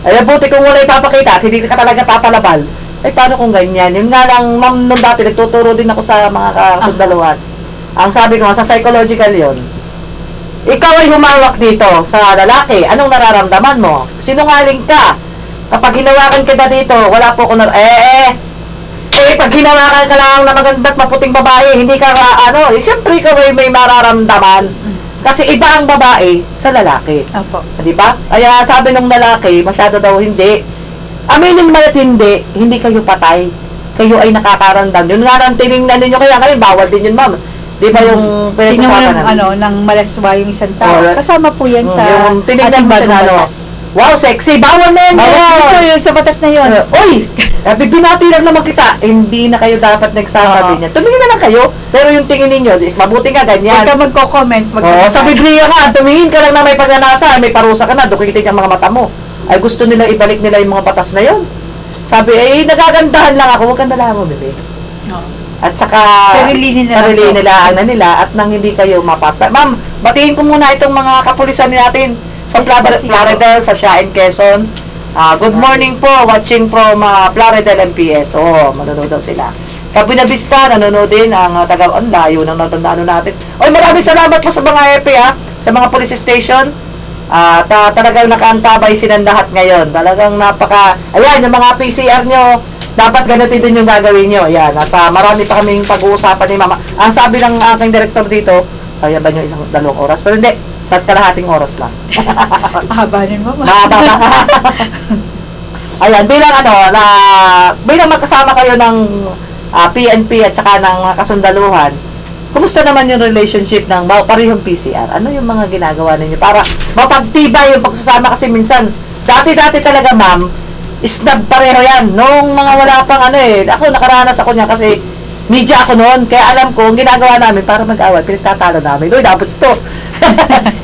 Buti kung wala ipapakita at hindi ka talaga tatalabal, paano kung ganyan? Yun nga lang, ma'am, nung dati, nagtuturo din ako sa mga kasundaluhan. Ang sabi ko, sa psychological yon, ikaw ay humawak dito sa lalaki, anong nararamdaman mo? Sinungaling ka. Kapag hinawakan kita dito, wala po ko pag hinawakan ka lang na maganda't maputing babae, hindi ka, siyempre ikaw ay may mararamdaman. Kasi iba ang babae sa lalaki. Opo. Di ba? Kaya sabi nung lalaki, masyado daw hindi. Aminin man at hindi kayo patay. Kayo ay nakakaramdam. Yun nga lang, tinignan ninyo, kaya ngayon, bawal din yun, ma'am. Di ba yung Tingnan mo pinag-usapan ng, ng malaswa yung isang tao. Oh, Kasama po yan sa yung tinignan ating mo bagong siya, batas. Wow, sexy! Bawal na yan! Bawas po yun sa batas na yun. Uy! Binati lang naman kita. Hindi na kayo dapat nagsasabi Oo. niya. Tumingin na lang kayo. Pero yung tingin ninyo, is mabuti nga ganyan. Huwag ka magko-comment. Sa Biblia nga, tumingin ka lang na may pagnanasa, may parusa ka na, dukitin ang mga mata mo. Ay gusto nila ibalik nila yung mga batas na yon. Sabi, nagagandahan lang ako, huwag kang nalaman, bebe. Oo. At saka, Sarili nila at nang hindi kayo mapapa. Ma'am, batiin ko muna itong mga kapulisan natin sa Yes, Plaridel, sa Siain, Quezon. Good morning po, watching from Plaridel MPS. Manonood daw sila. Sa Buenavista, nanonood din ang ang layo ng natandaan natin. Maraming salamat po sa mga EP, sa mga police station. Talagang nakaantabay silang lahat ngayon. Talagang ayan, yung mga PCR nyo, dapat ganito din yung gagawin nyo. Ayan, at marami pa kaming pag-uusapan ni Mama. Ang sabi ng aking director dito, kaya ba nyo 1-2 oras? Pero hindi, sa kalahating oras lang. Haba nun, mama. Mahaba. Ayan, bilang magkasama kayo ng PNP at saka ng kasundaluhan, kumusta naman yung relationship ng parehong PCR? Ano yung mga ginagawa ninyo para mapagtibay yung pagsasama? Kasi minsan, dati talaga, ma'am, snub pareho yan. Nung mga wala pang ako nakaranas ako niya kasi media ako noon. Kaya alam ko, ang ginagawa namin para mag-away, pinagtatalo namin. Tapos ito.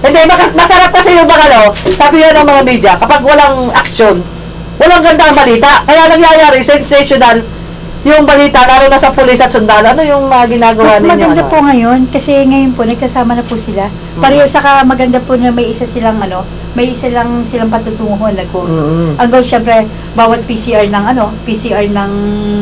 Hindi, masarap kasi yung sabi yan ng mga media, kapag walang action, walang ganda ang balita. Kaya nangyayari, sensational yung balita, lalo na sa pulis at sundalo. Ano yung ginagawa Mas ninyo? maganda po ngayon, kasi ngayon po, nagsasama na po sila. Pareho, saka maganda po na may isa silang silang patutunguhan na goal. Ang goal, syempre, bawat PCR ng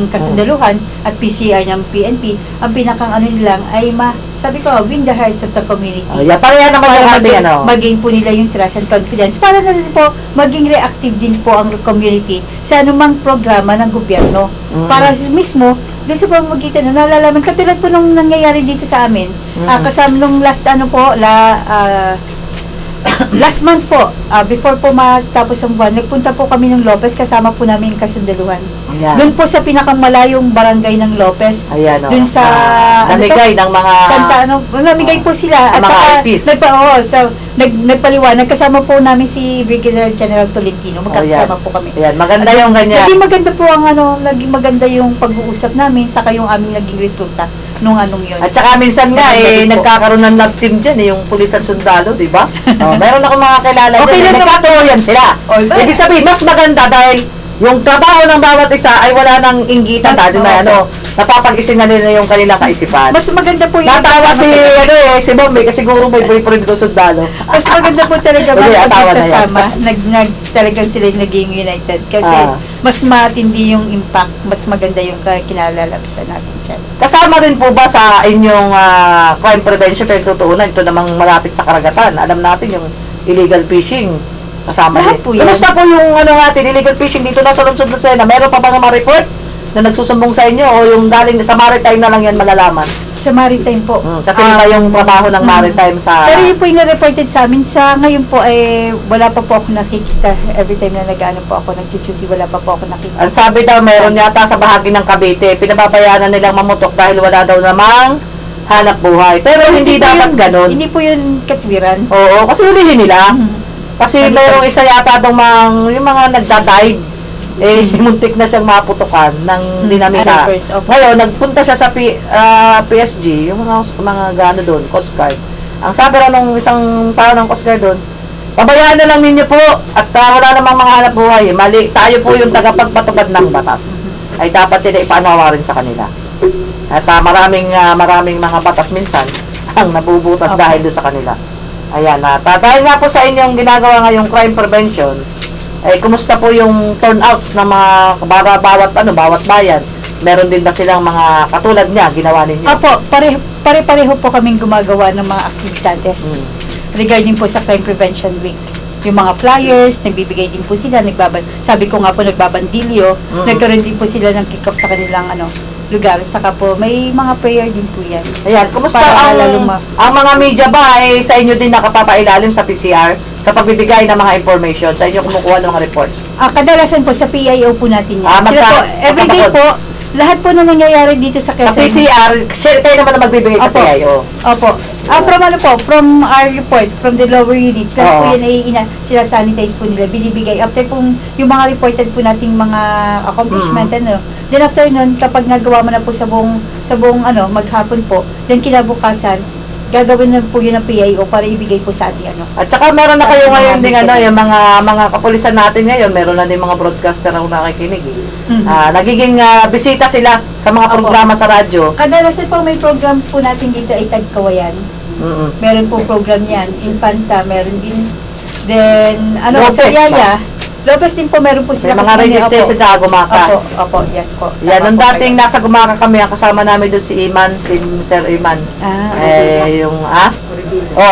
kasundaluhan at PCR ng PNP, ang pinakang nilang ay sabi ko, win the hearts of the community. Pareha naman yung ating maging po nila yung trust and confidence. Para na rin po, maging reactive din po ang community sa anumang programa ng gobyerno. Para mismo, doon sa pamamagitan na nalalaman, katulad po nung nangyayari dito sa amin, kasama nung last last month po, before po matapos ang buwan, nagpunta po kami ng Lopez, kasama po namin yung kasundaluhan. Ayan. Doon po sa pinakamalayong barangay ng Lopez. Ayan, doon sa namigay ng mga namigay po sila at saka nagpaliwanag, kasama po namin si Brigadier General Tolentino, magkasama po kami. Ayan, maganda yung ganyan. Naging maganda po naging maganda yung pag-uusap namin, saka yung aming naging resulta nung yun. At saka minsan nga nagkakaroon ng love team dyan yung pulis at sundalo, di ba? Meron ako mga kilala Okay dyan, lang nagkatuloyan sila. Ibig sabihin, mas maganda dahil yung trabaho ng bawat isa ay wala nang inggitan. Dahil napapag-isin na nila yung kanilang kaisipan. Mas maganda po yung Natawa si, nagsasama si Bombay kasi siguro may boyfriend ko sundalo. Mas maganda po talaga Hindi, pag asawa na yan. nagsasama, talagang sila yung naging united. Kasi mas matindi yung impact, mas maganda yung kinalalabsan natin dyan. Kasama rin po ba sa inyong crime prevention pinagtutuunan? Ito namang malapit sa karagatan. Alam natin yung illegal fishing. Kasama Lahat din. po yun. Kumusta po yung natin, illegal fishing dito na sa lungsod ng Lucena? Meron pa bang ma-report na nagsusumbong sa inyo o yung galing sa maritime na lang yan malalaman? Sa maritime po. Kasi iba yung trabaho ng maritime sa... Pero yun po yung na-reported sa amin. Sa ngayon po, wala pa po ako nakikita. Every time na nag-ano po ako, nag-duty, wala pa po ako nakikita. Ang sabi daw, meron yata sa bahagi ng Cavite, pinababayanan nilang mamutok dahil wala daw namang hanap buhay. Pero hindi po dapat yun- ganun. Hindi po yun katwiran. Oo, kasi hulihin nila. Kasi Ano mayroong isa yata yung mga nagda-dive. Muntik na siyang maputukan ng dinamita. Harvest, opo. Ngayon, nagpunta siya sa PSG, yung mga gano doon, Coast Guard. Ang sabi raw nung isang tao ng Coast Guard doon, pabayaan na lang ninyo po at wala namang mga hanap buhay. Mali, tayo po yung tagapagpatupad ng batas. Ay dapat yun ipanawa rin sa kanila. At maraming mga batas minsan ang nabubutas Opo. dahil doon sa kanila. Ayan, dahil nga po sa inyong ginagawa ngayong crime prevention, ay kumusta po yung turnout ng mga bawat bayan? Meron din ba silang mga katulad niya ginawa ninyo? Opo, pare-pareho po kaming gumagawa ng mga aktibidades regarding po sa Crime Prevention Week. Yung mga flyers, nagbibigay din po sila, sabi ko nga po nagbabandilyo, nagkaroon din po sila ng kick-off sa kanilang lugar. Saka po, may mga prayer din po yan. Ayan, kumusta Para ang mga media ba ay sa inyo din nakapapailalim sa PCR sa pagbibigay ng mga information, sa inyo kumukuha ng mga reports? Kadalasan po sa PIO po natin yan. Ah, Sila po, everyday magkakapagod. po, lahat po na nangyayari dito sa Sa Quezon. PCR, kayo naman ang magbibigay sa Opo. PIO. Opo. From our report, from the lower units, lahat po Oo. yan ay sila sanitize po nila, binibigay. After pong yung mga reported po nating mga accomplishment, then after nun, kapag nagawa mo na po sa buong maghapon po, then kinabukasan, gagawin na po yun ng PIO para ibigay po sa ating At saka meron na Sa kayo mga ngayon ding media. yung mga kapulisan natin ngayon, meron na din mga broadcaster na nakikinig. Nagiging bisita sila sa mga Opo. programa sa radyo. Kadalasan po may program po natin dito ay Tagkawayan. Meron po program yan. Infanta, meron din. Then, Lopez Sariaya. Lopez din po, meron po May sila. mga radio station sa Gumaka. Opo, yes po. Yan, Tama nung po dating kayo. nasa Gumaka kami, ang kasama namin doon si Sir Iman.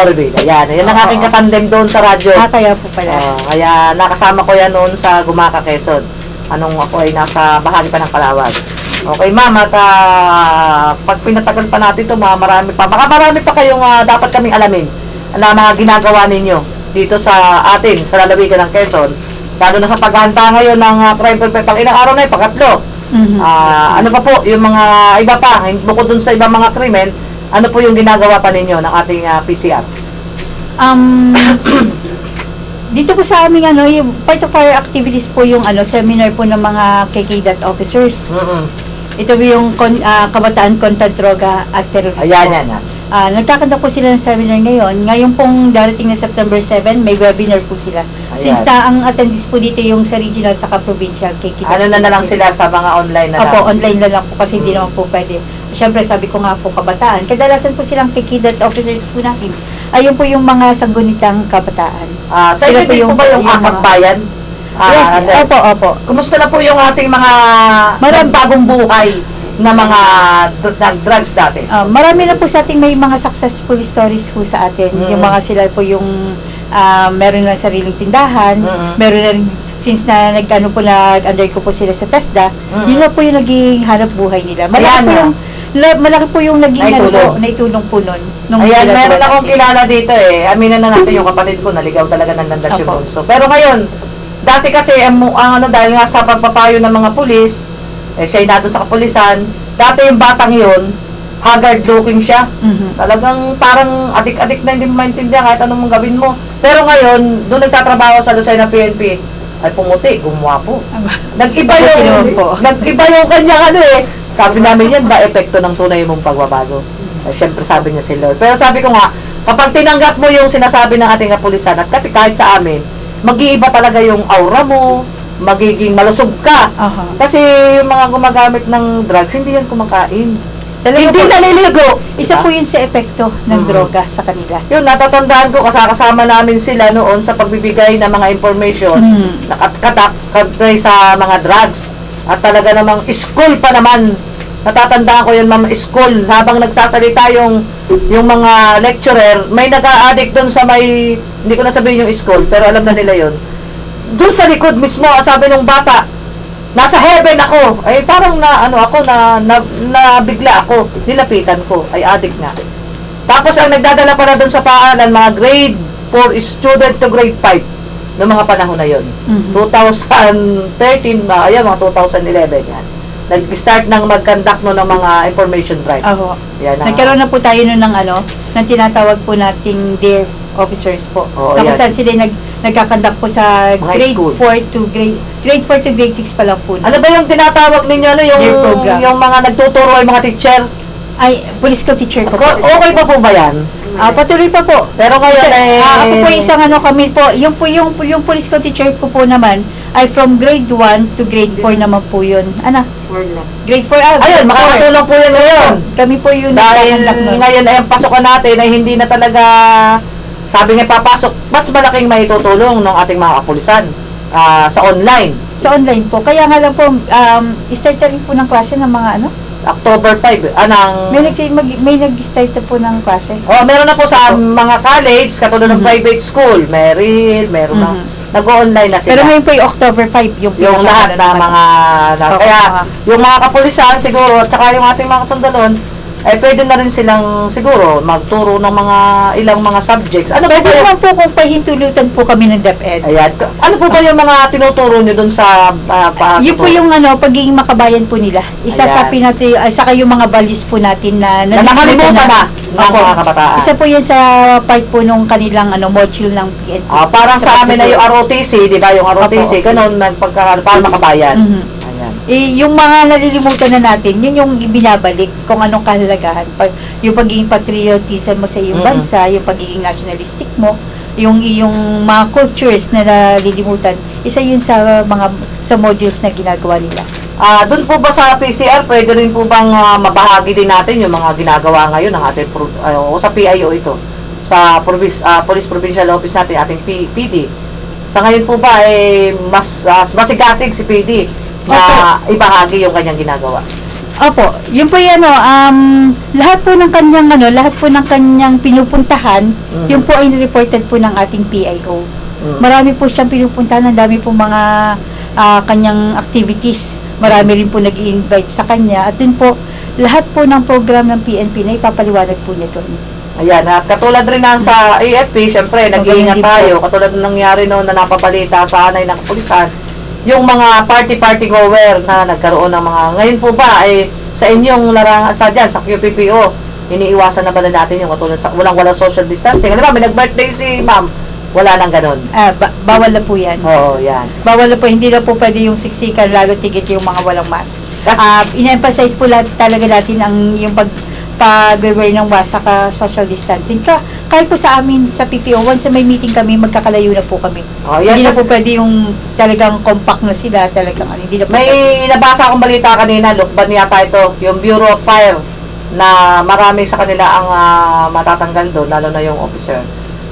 Revilla. Yan ang aking katandem doon sa radyo. Kaya po pala. Kaya nakasama ko yan noon sa Gumaka, Quezon. Anong ako ay nasa bahagi pa ng Kalawag. Okay, ma'am, at pag pinatagal pa natin ito, marami pa kayong dapat kaming alamin na mga ginagawa ninyo dito sa atin, sa lalawigan ng Quezon. Lalo na sa paghahanda ngayon ng crime prevention, pang ilang araw na yung pangatlo. Ano pa po, yung mga iba pa, bukod dun sa ibang mga krimen, ano po yung ginagawa pa ninyo ng ating PCR? Dito po sa aming yung part of our activities po yung seminar po ng mga KKDAT officers. Ito po yung kabataan kontra droga at terorismo. Ayan. Nagkakanta po sila ng seminar ngayon. Ngayon pong darating na September 7, may webinar po sila. Since ang attendees po dito yung sa regional saka provincial KKDAT. Ano na lang sila sa mga online na lang? Opo, online na lang po kasi hindi naman po pwede. Siyempre sabi ko nga po kabataan. Kadalasan po silang KKDAT officers po natin. Ayun po yung mga sanggunitang kabataan. Sa inyo din po ba yung akak bayan? Yes, opo. Kumusta na po yung ating mga bagong buhay na mga drugs dati? Marami na po sa ating may mga successful stories po sa atin. Yung mga sila po yung meron na sariling tindahan, meron na rin, since na nag-undergo po sila sa TESDA, yun na po yung naging hanap buhay nila. Malaki po yung naging naitulong po nun. Ayan, meron akong kilala dito Aminin na natin yung kapatid ko, naligaw talaga ng landas yung bunso. Pero ngayon, dati kasi, dahil nga sa pagpapayo ng mga pulis, siya ay nandun sa kapulisan, dati yung batang yun, haggard looking siya. Talagang parang adik-adik na hindi mo maintindihan kahit anong mong gawin mo. Pero ngayon, doon nagtatrabaho sa Lucena PNP, ay pumuti, gumwapo. Nag-iba yung kanyang Sabi namin yan, ba epekto ng tunay mong pagbabago? Siyempre sabi niya si Lord. Pero sabi ko nga, kapag tinanggap mo yung sinasabi ng ating kapulisan at kahit sa amin, mag-iiba talaga yung aura mo, magiging malusog ka. Aha. Kasi yung mga gumagamit ng drugs, hindi yan kumakain. Talaga Hindi po, naliligo. isa Diba? po yun sa epekto ng droga sa kanila. Yun, natatandaan ko, kasama namin sila noon sa pagbibigay ng mga information nakatay sa mga drugs. At talaga namang school pa naman. Natatandaan ko yun, ma'am, school. Habang nagsasalita yung mga lecturer, may nag-a-addict doon sa may, hindi ko na sabihin yung school, pero alam na nila yun. Doon sa likod mismo, sabi ng bata, nasa heaven ako. Ay parang nabigla ako. Nilapitan ko. Ay addict nga. Tapos ang nagdadala pala doon sa paaralan, mga grade 4 student to grade 5 noong mga panahon na yon. 2013, ayan, mga 2011 yan. Nag-start ng mag-conduct no ng mga information drive. Ako. Yan, Nagkaroon na po tayo nun ng tinatawag po nating DARE officers po. Oo, Tapos yan. saan sila nagkakandak po sa Mga grade school. 4 to grade 4 to grade 6 pa lang po. Ano ba yung tinatawag ninyo, Their program. yung mga nagtuturo ay mga teacher? Ay, police ko teacher po. Okay pa po ba yan? Patuloy pa po. Pero ngayon Ako po isang kami po, yung police ko teacher ko po naman ay from grade 1 to grade 4 naman po yun. Grade 4. Ayun, makakatulong po yan ngayon. Kami po yung Dahil nagkakandak nun. ngayon ay ang pasokan natin ay hindi na talaga, sabi nga papasok, mas malaking maitutulong ng ating mga kapulisan sa online. Sa online po. Kaya nga lang po, start na rin po ng klase ng mga October 5, may nag-start na po ng klase. meron na po sa mga college, katulad ng private school, meron na, nag-online na sila. Pero ngayon po yung October 5, Yung lahat na mga, kaya yung mga kapulisan siguro, at saka yung ating mga sundalon, ay pwede na rin silang siguro magturo ng mga ilang mga subjects. Ano ba Pwede yung naman po kung pahintulutan po kami ng DepEd. Ayan. Ano po ba yung mga tinuturo nyo dun sa Yun po yung pagiging makabayan po nila. Isasapin natin, saka yung mga values po natin na nakalimutan na ng Opo. mga kabataan. Isa po yan sa part po nung kanilang module ng PNP. Parang sa amin na yung pagtuturo. ROTC, di ba? Yung ROTC, Opo. ganun, para makabayan. Mhm. Ayan. Yung mga nalilimutan na natin, yun yung binabalik kung anong kahalagahan. Yung pagiging patriotism mo sa iyong bansa, yung pagiging nationalistic mo, yung iyong mga cultures na nalilimutan, isa yun sa modules na ginagawa nila. Doon po ba sa PCR, pwede rin po bang mabahagi din natin yung mga ginagawa ngayon ng ating o sa PIO ito, sa Police Provincial Office natin, ating PD. Sa ngayon po ba mas masigasig si PD na ibahagi yung kanyang ginagawa? Opo, yun po yan lahat po ng kanyang pinupuntahan, yun po ay reported po ng ating PIO. Marami po siyang pinupuntahan, ang dami po mga kanyang activities. Marami rin po nag-i-invite sa kanya. At dun po, lahat po ng program ng PNP na ipapaliwanag po niya doon. Ayan, at katulad rin na sa AFP, syempre, nag-iingat tayo. Katulad ng nangyari noon na napabalita sa anay ng kapulisan, yung mga party goer na nagkaroon ng mga, ngayon po ba, sa inyong dyan, sa QPPO, iniiwasan na ba na natin yung katulad sa walang social distancing? Alam mo, may nag-birthday si ma'am, wala nang ganun. Bawal na po yan. Oo, yan. Bawal na po, hindi na po pwede yung siksikan, lalo tigit yung mga walang mask. Kasi- Ina-emphasize po talaga natin yung pag-wear ng mask saka social distancing. Kahit po sa amin, sa PPO, once na may meeting kami, magkakalayo na po kami. Yan, Hindi na kasi- po pwede yung talagang compact na sila, talagang hindi na po May nabasa akong balita kanina, Lukban yata ito, yung Bureau of Fire, na marami sa kanila ang matatanggal doon, lalo na yung officer.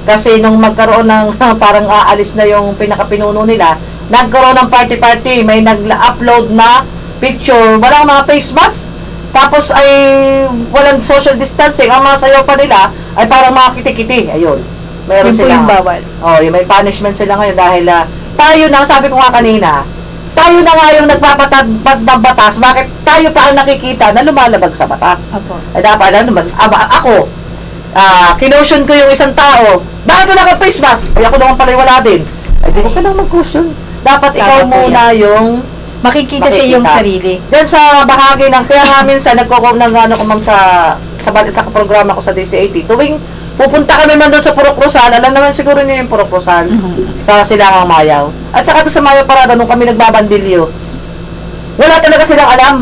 Kasi nung magkaroon ng parang aalis na yung pinakapinuno nila, nagkaroon ng party-party, may nag-upload na picture, walang mga face mask, tapos ay walang social distancing, ang mga sayaw pa nila ay parang mga kiti-kiti, ayun. Meron Yun po sila. yung bawal. Yung may punishment sila ngayon dahil tayo na, sabi ko nga kanina, tayo na nga yung nagpapatagpad ng batas, bakit tayo pa ang nakikita na lumalabag sa batas? Opo. Ay dapat, ako, kinotion ko yung isang tao, bakit mo naka-face mask? Ay ako naman pala wala din. Ay di ko ka nang mag-caution. Dapat Tama ikaw po muna yung Makikita sa iyong sarili. Diyan sa bahagi ng, kaya nga minsan nagko-com ng ko ma'am sa programa ko sa DCAT, tuwing pupunta kami man doon sa Purok Rosal, alam naman siguro niyo yung Purok Rosal, sa Silangang Mayaw. At saka doon sa Mayaw Parada, nung kami nagbabandilyo, wala talaga silang alam.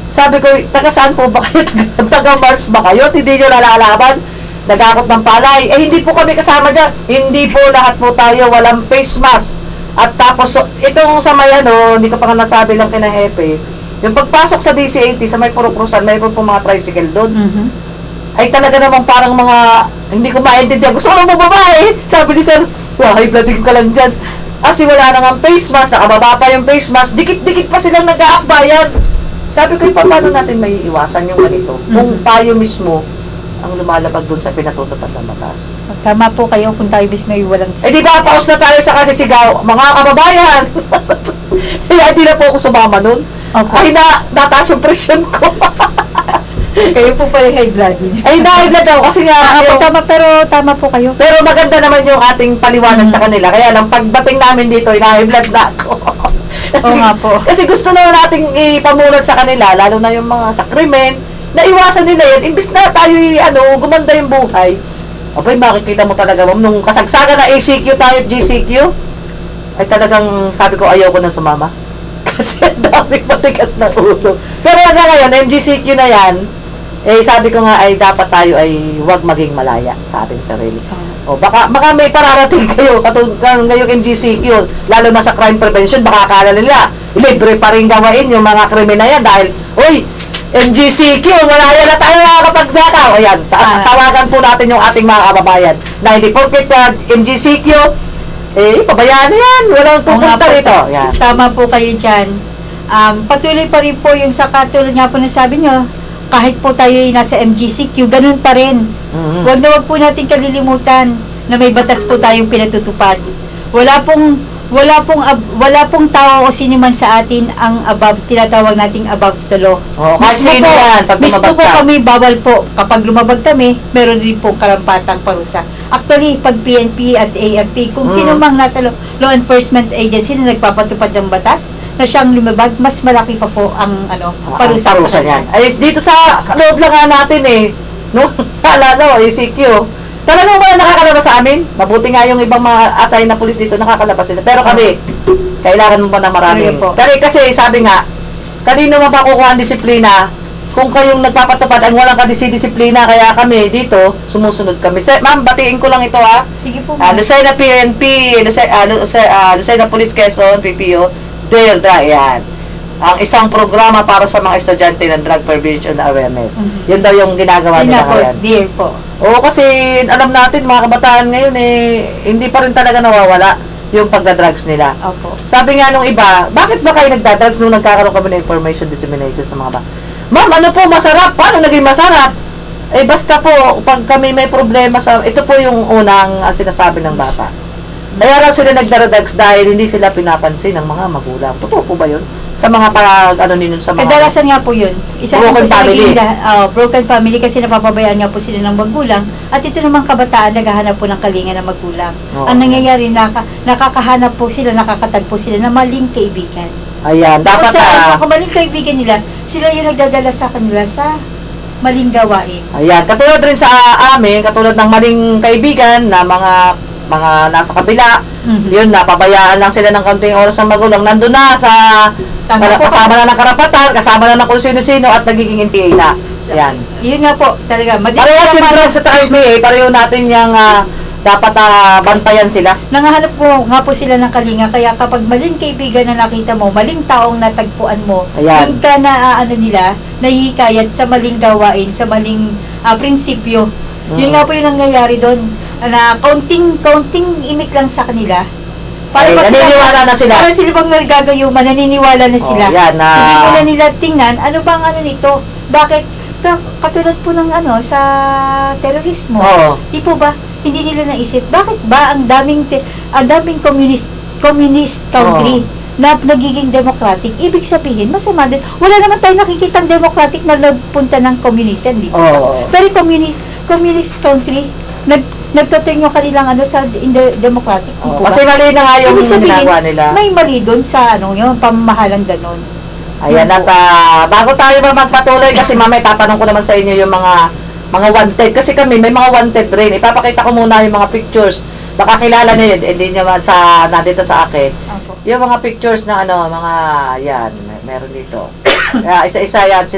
Sabi ko, taga saan po ba kayo? Taga Mars ba kayo? Hindi nyo nalalaban? Nagakot ng palay. Hindi po kami kasama dyan. Hindi po lahat po tayo walang face mask. At tapos, so, itong sa may ano, hindi ko pa nga nasabi lang kina Hepe, yung pagpasok sa DC-80, sa may Purukrusan, mayroon pong mga tricycle doon. Ay talaga namang parang mga, hindi ko maintindihan. Gusto ko lang babae. Sabi ni Sir, high blooding ka lang dyan. Kasi wala nang ang face mask, nakababa pa yung face mask, dikit-dikit pa silang nag-aakbayan. Sabi ko, paano natin may iwasan yung ganito? Kung tayo mismo ang lumalabag doon sa pinatutupad ng batas. Tama po kayo kung tayo mismo ay walang... Eh di ba, paus na tayo sa kasisigaw, mga kababayan! Kaya hindi na po ako sumama nun. Opo. Ay, nataas yung presyon ko. Kayo po pala high blood. Ay, na-high daw kasi nga... Tama po kayo. Pero maganda naman yung ating paliwanag sa kanila. Kaya lang, pagdating namin dito, na-high blood na ako. Oo nga po. Kasi gusto naman nating ipamulat sa kanila, lalo na yung mga sa krimen, na iwasan nila yun. Imbis na tayo, gumanda yung buhay. Abay, makikita mo talaga, ma'am, nung kasagsagan na ACQ tayo at GCQ, ay talagang sabi ko, ayaw ko na sumama. Kasi ang daming matigas na ulo. Pero hanggang ngayon, MGCQ na yan, eh sabi ko nga ay dapat tayo ay huwag maging malaya sa ating sarili. O baka may pararating kayo katulad ngayong MGCQ, lalo na sa crime prevention, baka akala nila libre pa rin gawain yung mga krimen na yan dahil, uy, MGCQ, malaya na tayo makakapagnakaw. Ayan, tawagan po natin yung ating mga kababayan na hindi porket MGCQ, pabayaan na yan, walang pupunta rito. Yan. Tama po kayo dyan. Patuloy pa rin po yung sa katulad nga po na sabi nyo, kahit po tayo ay nasa MGCQ, ganun pa rin. Huwag na wag po natin kalilimutan na may batas po tayong pinatutupad. Wala pong tao o sino man sa atin ang above, tinatawag nating above the law. Kasi sino yan, pag mismo lumabag po ka. kami, bawal po. Kapag lumabag kami, meron din pong karampatang parusa. Actually, pag PNP at AFP, kung sino mang nasa law enforcement agency na nagpapatupad ng batas, na siyang lumabag, mas malaki pa po ang parusa sa kanya. Ay, dito sa loob lang nga natin no? ECQ. Talagang wala nakakalabas sa amin. Mabuti nga yung ibang mga assign na pulis dito, nakakalabas sila. Pero kami, kailangan mo pa na marami. Kasi sabi nga, kanino mapakukuha ang disiplina kung kayong nagpapatupad ang walang kadisiplina, kaya kami dito, sumusunod kami. Ma'am, batiin ko lang ito Sige po. Lucena PNP, Lucena Police Quezon, PPO, DERDA, yan. Ang isang programa para sa mga estudyante ng drug prevention awareness. Yun daw yung ginagawa Yun nila na po, ngayon. dear po. Oo, kasi alam natin, mga kabataan ngayon, hindi pa rin talaga nawawala yung pagdadrugs nila. Opo. Sabi nga nung iba, bakit ba kayo nagdadrugs nung nagkakaroon kami ng information dissemination sa mga bata? Ma'am, ano po masarap? Paano naging masarap? Basta po, pag kami may problema ito po yung unang sinasabi ng bata. Kaya lang sila nagdadrugs dahil hindi sila pinapansin ng mga magulang. Totoo po ba yun? Sa mga ninyo sa mga... Kadalasan nga po yun. Isa Broken po sa family. broken family kasi napapabayaan nga po sila ng magulang. At ito namang kabataan, naghahanap po ng kalinga ng magulang. Oo. Ang nangyayari, nakakahanap po sila, nakakatagpo sila ng maling kaibigan. Ayan, dapat Kung maling kaibigan nila, sila yung nagdadala sa kanila sa maling gawain. Ayan, katulad rin sa amin, katulad ng maling kaibigan na mga nasa kabila, yun, napabayaan lang sila ng kaunting oras ng magulang, nandun na sa kasama na ng karapatan, kasama na ng kung sino-sino at nagiging NPA na. Yan. Yun nga po, talaga. Parehas yung drugs sa NPA, pareho natin yung dapat bantayan sila. Nangahanap po nga po sila ng kalinga, kaya kapag maling kaibigan na nakita mo, maling taong natagpuan mo, Ayan. yung ka na nila, nahihikayat sa maling gawain, sa maling prinsipyo. Yun nga po yung nangyayari doon, na kaunting imik lang sa kanila. Naniniwala na sila. Para sila bang nagagayuman, naniniwala na sila. Yan, Hindi po na nila tingnan, ano bang nito? Bakit? Katulad po ng sa terorismo. Oo. Di po ba? Hindi nila naisip, bakit ba ang daming communist country na nagiging democratic? Ibig sabihin, masama din. Wala naman tayong nakikitang democratic na nagpunta ng communism, di ba? Oo. Pero communist country, nagtuturing yung kanilang sa democratic, di po ba? Kasi mali na nga yung Ibig sabihin, ginagawa nila. may mali doon sa yung pamamahalang ganon. Ayan, at bago tayo magpatuloy, kasi mamaya tatanong ko naman sa inyo yung mga wanted. Kasi kami, may mga wanted rin. Ipapakita ko muna yung mga pictures. Baka kilala niyo yun, hindi naman nandito sa akin. Opo. Yung mga pictures na mga, yan, meron dito. Isa-isa yan,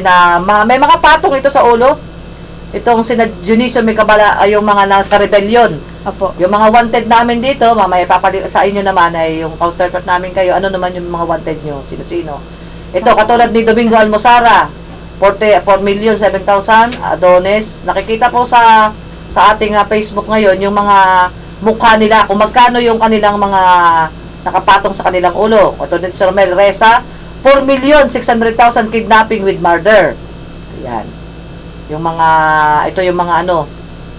may mga patong ito sa ulo. Itong sina Junicio Micabala ay yung mga nasa rebellion Opo. Yung mga wanted namin dito, mamaya sa inyo naman ay yung counterpart namin kayo. Ano naman yung mga wanted nyo? Sino-sino? Ito, katulad ni Domingo Almosara, 4,700,000, Adonis. Nakikita po sa ating Facebook ngayon, yung mga mukha nila, kung magkano yung kanilang mga nakapatong sa kanilang ulo. Katulad ni Sir Mel Reza, 4,600,000 kidnapping with murder. Ayan. Yung mga, ito yung mga ano,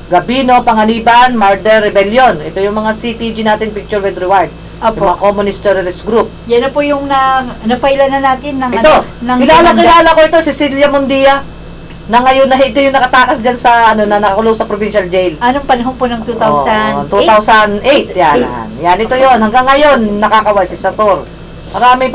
Gabino, Panganiban, Murder, Rebellion. Ito yung mga CTG natin, Picture with Reward. Opo. Yung mga communist terrorist group. Yan na po yung na-file na natin ng Ito, demanda. kilala ko ito, Cecilia Mundia, na ngayon na ito yung nakatakas dyan sa, ano, na nakakulong sa provincial jail. Anong panahon po ng 2008? 2008, yan, ito yon. Hanggang ngayon, nakakawal si Sator. Marami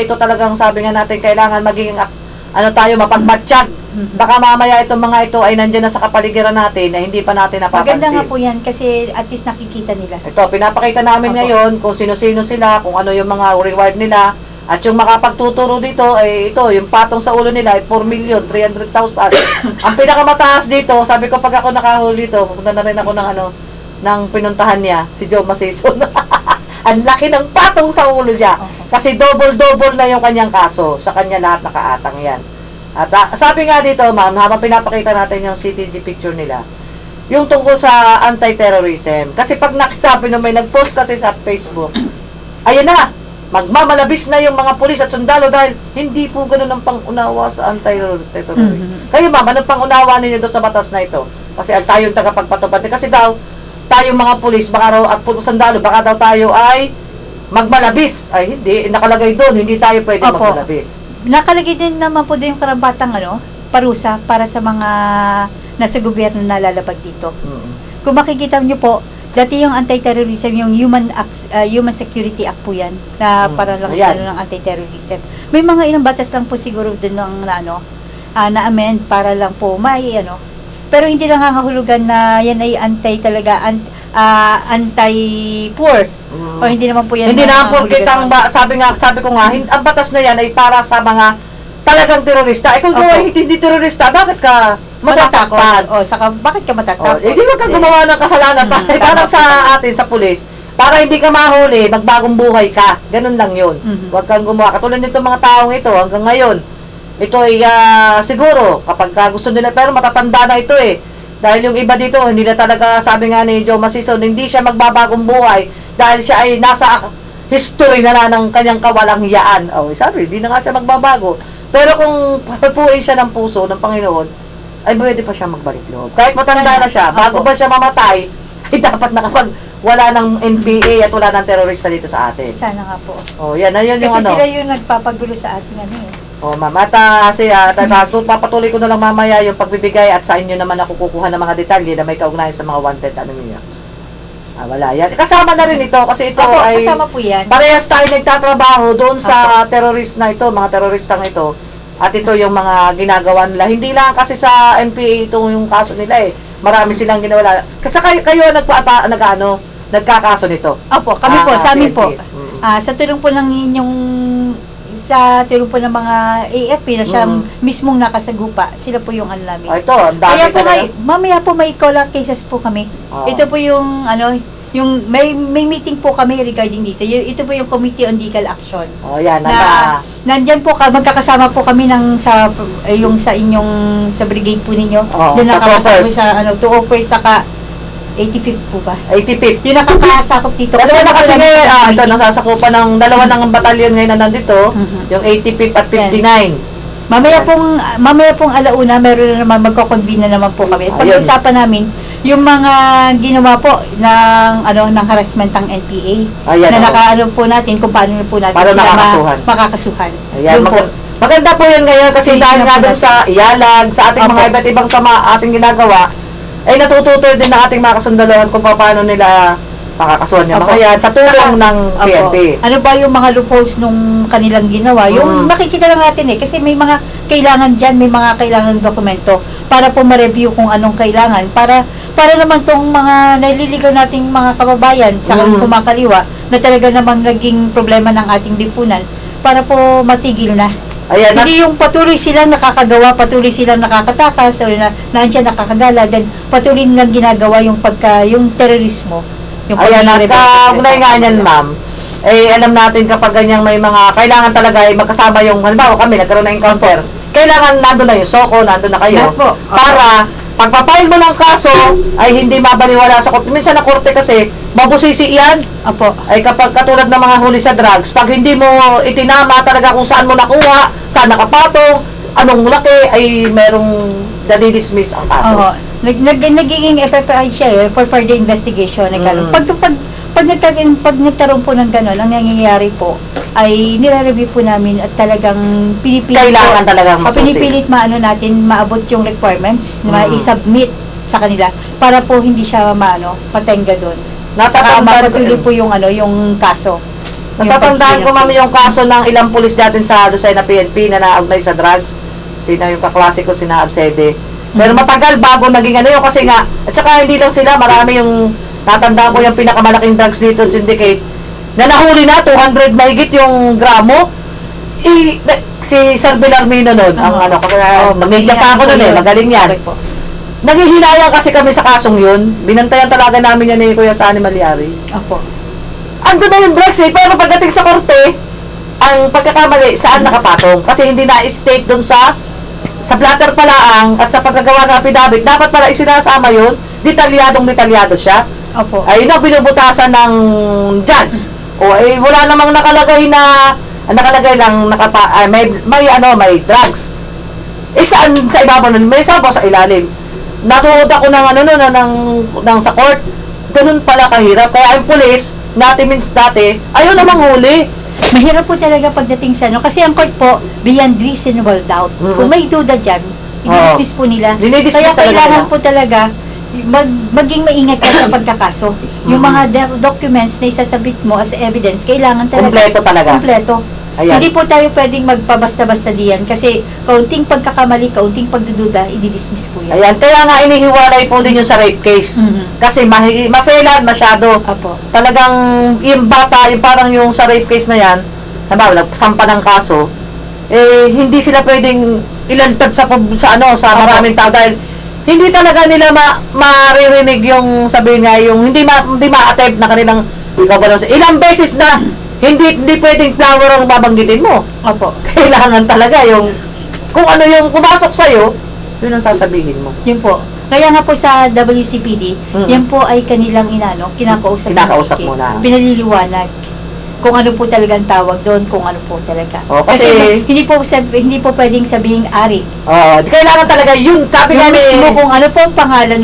ito talagang sabi nga natin, kailangan maging, ano tayo, mapagmatsyag. Baka mamaya itong mga ito ay nandiyan na sa kapaligiran natin na hindi pa natin napapansin. Maganda nga po yan kasi at least nakikita nila. Ito, pinapakita namin ngayon kung sino-sino sila, kung ano yung mga reward nila. At yung makapagtuturo dito, ay ito, yung patong sa ulo nila ay 4,300,000. Ang pinakamataas dito, sabi ko pag ako nakahuli dito, pupunta na rin ako ng ano, ng pinuntahan niya, si Joe Masison. Ang laki ng patong sa ulo niya. Kasi double-double na yung kanyang kaso. Sa kanya lahat nakaatang yan. At sabi nga dito, ma'am, habang pinapakita natin yung CTG picture nila, yung tungkol sa anti-terrorism. Kasi pag nakisabi na may nag-post kasi sa Facebook, ayun na, magmamalabis na yung mga pulis at sundalo dahil hindi po ganun ang pangunawa sa anti-terrorism. Kayo ma'am, anong pangunawa ninyo doon sa batas na ito? Kasi tayong tagapagpatupad. Kasi daw, tayong mga pulis, baka raw, at sundalo, baka daw tayo ay magmalabis. Ay hindi, nakalagay doon, hindi tayo pwede magmalabis. Nakalagay din naman po din yung karampatang parusa para sa mga nasa gobyerno na lalabag dito. Kung makikita niyo po, dati yung anti-terrorism, yung Human Security Act po yan, na para lang ng anti-terrorism. May mga ilang batas lang po siguro din ng na-amend para lang po pero hindi lang nangangahulugan na yan ay anti-poor. O hindi naman po yan. Hindi naman po kitang sabi ko nga, ang batas na yan ay para sa mga talagang terorista. Kung hindi terorista, bakit ka masasaktan? Bakit ka matatakot? Hindi mo ka gumawa ng kasalanan. Parang sa atin, sa pulis, para hindi ka mahuli, magbagong buhay ka. Ganun lang yun. Huwag kang gumawa. Katulad nito mga taong ito, hanggang ngayon, ito ay siguro, kapag gusto nila, pero matatanda na ito Dahil yung iba dito, hindi na talaga, sabi nga ni Joe Masison, hindi siya magbabagong buhay dahil siya ay nasa history na ng kanyang kawalanghiyaan. Sabi, hindi na nga siya magbabago. Pero kung papuin siya ng puso ng Panginoon, ay pwede pa siya magbalik loob. Kahit matanda na siya, bago ba siya mamatay, ay dapat wala ng NPA at wala ng terorista dito sa atin. Sana nga po. Yan na yun. Kasi sila yung nagpapagulo sa atin ma'am. At papatuloy ko na lang mamaya yung pagbibigay at sa inyo naman ako kukuha ng mga detalye na may kaugnayan sa mga wanted niya. Wala yan. Kasama na rin ito kasi ito ay kasama po yan. Parehas tayo nagtatrabaho doon sa terrorist na ito, mga teroristang ito. At ito yung mga ginagawa nila. Hindi lang kasi sa NPA ito yung kaso nila Marami silang ginawa. Kasi kayo nagkakaso nito. Opo, kami po, sa amin po. Sa tulong po ng inyong ng mga AFP na siyang mismong nakasagupa, sila po yung namin. Ito, ang dami. Kaya po mamaya po may call-out cases po kami. Ito po yung yung may meeting po kami regarding dito. Ito po yung Committee on Legal Action. Yan nandiyan po magkakasama po kami sa sa brigade po ninyo. Sa nakakasama sa to offers saka 85th po ba? 85th. Yung nakakasakop dito. Kasi ito nasasakupan ng dalawa ng batalyon ngayon na nandito, yung 85th at 59. Mamaya pong alauna, meron na naman magko-convene na naman po kami. Pag-usapan namin yung mga ginawa po ng harassment ng NPA. Na po natin kung paano po natin para sila makakasuhan. Maganda po yan ngayon kasi dahil nga doon sa iyalag, sa ating mga iba't ibang ating ginagawa, ay natututo din ng ating mga kasundalohan kung paano nila makakasuhan yung mga yan sa tulong ng PNP. Ano ba yung mga loopholes nung kanilang ginawa? Yung makikita lang natin kasi may mga kailangan dyan, may mga kailangan dokumento para po ma-review kung anong kailangan para naman tong mga naliligaw nating mga kababayan sa kumakaliwa na talaga namang naging problema ng ating lipunan para po matigil na. Ayan, Hindi yung patuloy silang nakakagawa, patuloy silang nakakatakas, o nandiyan nakakagala, then patuloy nilang ginagawa yung yung terorismo. Yung ayan, at kaugnay nga niyan, ma'am, alam natin kapag ganyang may mga, kailangan talaga magkasama yung, halimbawa kami, nagkaroon na encounter, kailangan nandun na yung SOCO, nandun na kayo, Lahat po. para pagpapile mo ng kaso, ay hindi mabaliwala sa korte. Minsan na korte kasi, mabusisi yan, Opo. ay kapag katulad ng mga huli sa drugs, pag hindi mo itinama talaga kung saan mo nakuha, saan nakapatong, anong laki, ay merong nadidismiss ang kaso. Oo. Nagiging FFI siya for further investigation. Pag nagkaroon po ng gano'n, ang nangyayari po ay nire-review po namin at talagang pinipilit Kailangan talagang masusi. pinipilit natin maabot yung requirements na i-submit sa kanila para po hindi siya matenga doon. Saka mapatuloy po yung yung kaso. Natatandaan ko, ma'am, yung kaso ng ilang pulis natin sa Lucena PNP na naugnay sa drugs. Sina yung kaklase ko, sina Absede. Pero matagal bago naging yun kasi nga, at saka hindi lang sila, marami yung, natandaan ko yung pinakamalaking drugs dito, syndicate, na nahuli na, 200 mahigit yung gramo. Si Sir Belarmino nun, ang nag-media pa ako nun magaling yan. Naghihinayang kasi kami sa kasong yun, binantayan talaga namin yan ni Kuya Sani Malyari. Opo. Ando na yung drugs pero pagdating sa korte, ang pagkakamali, saan nakapatong? Kasi hindi na-state dun sa platter palaang at sa pagkagawa ng affidavit, dapat pala isinasama yun, detalyado siya. Opo. Ay, binubutasan ng judge. O, wala namang nakalagay na, nakalagay lang, may drugs. Saan sa ibabaw nun? May sabaw sa ilalim. Natuod ako ng sa court, ganun pala kahirap. Kaya ang police, dati, ayaw namang huli. Mahirap po talaga pagdating sa kasi ang court po, beyond reasonable doubt. Kung may duda dyan, i-dismiss po nila. Dinidismiss Kaya kailangan nila. po talaga maging maingat ka sa pagkakaso. Yung mga documents na isasabit mo as evidence, kailangan talaga Kompleto talaga. Kompleto. Ayan. Hindi po tayo pwedeng magpabasta-basta diyan kasi kaunting pagkakamali, kaunting pagdududa, i-dismiss po yan. Ayan, kaya nga inihiwalay po din yung sa rape case. Kasi maselan masyado. Opo. Talagang yung bata, yung parang yung sa rape case na yan, nagsampa ng kaso, hindi sila pwedeng ilantad sa maraming tao dahil hindi talaga nila maririnig yung sabihin nga yung hindi ma-attempt na kanilang ilang beses na hindi pwedeng flower ang babanggitin mo. Opo. Kailangan talaga yung kung ano yung pumasok sa'yo, yun ang sasabihin mo. Yun po. Kaya nga po sa WCPD, yan po ay kanilang kinakausap muna. Pinaliliwanag kung ano po talaga ang tawag doon, kung ano po talaga. Kasi hindi po pwedeng sabihing ari. Kailangan talaga yun. Sabi Yung nga mismo kung ano po ang pangalan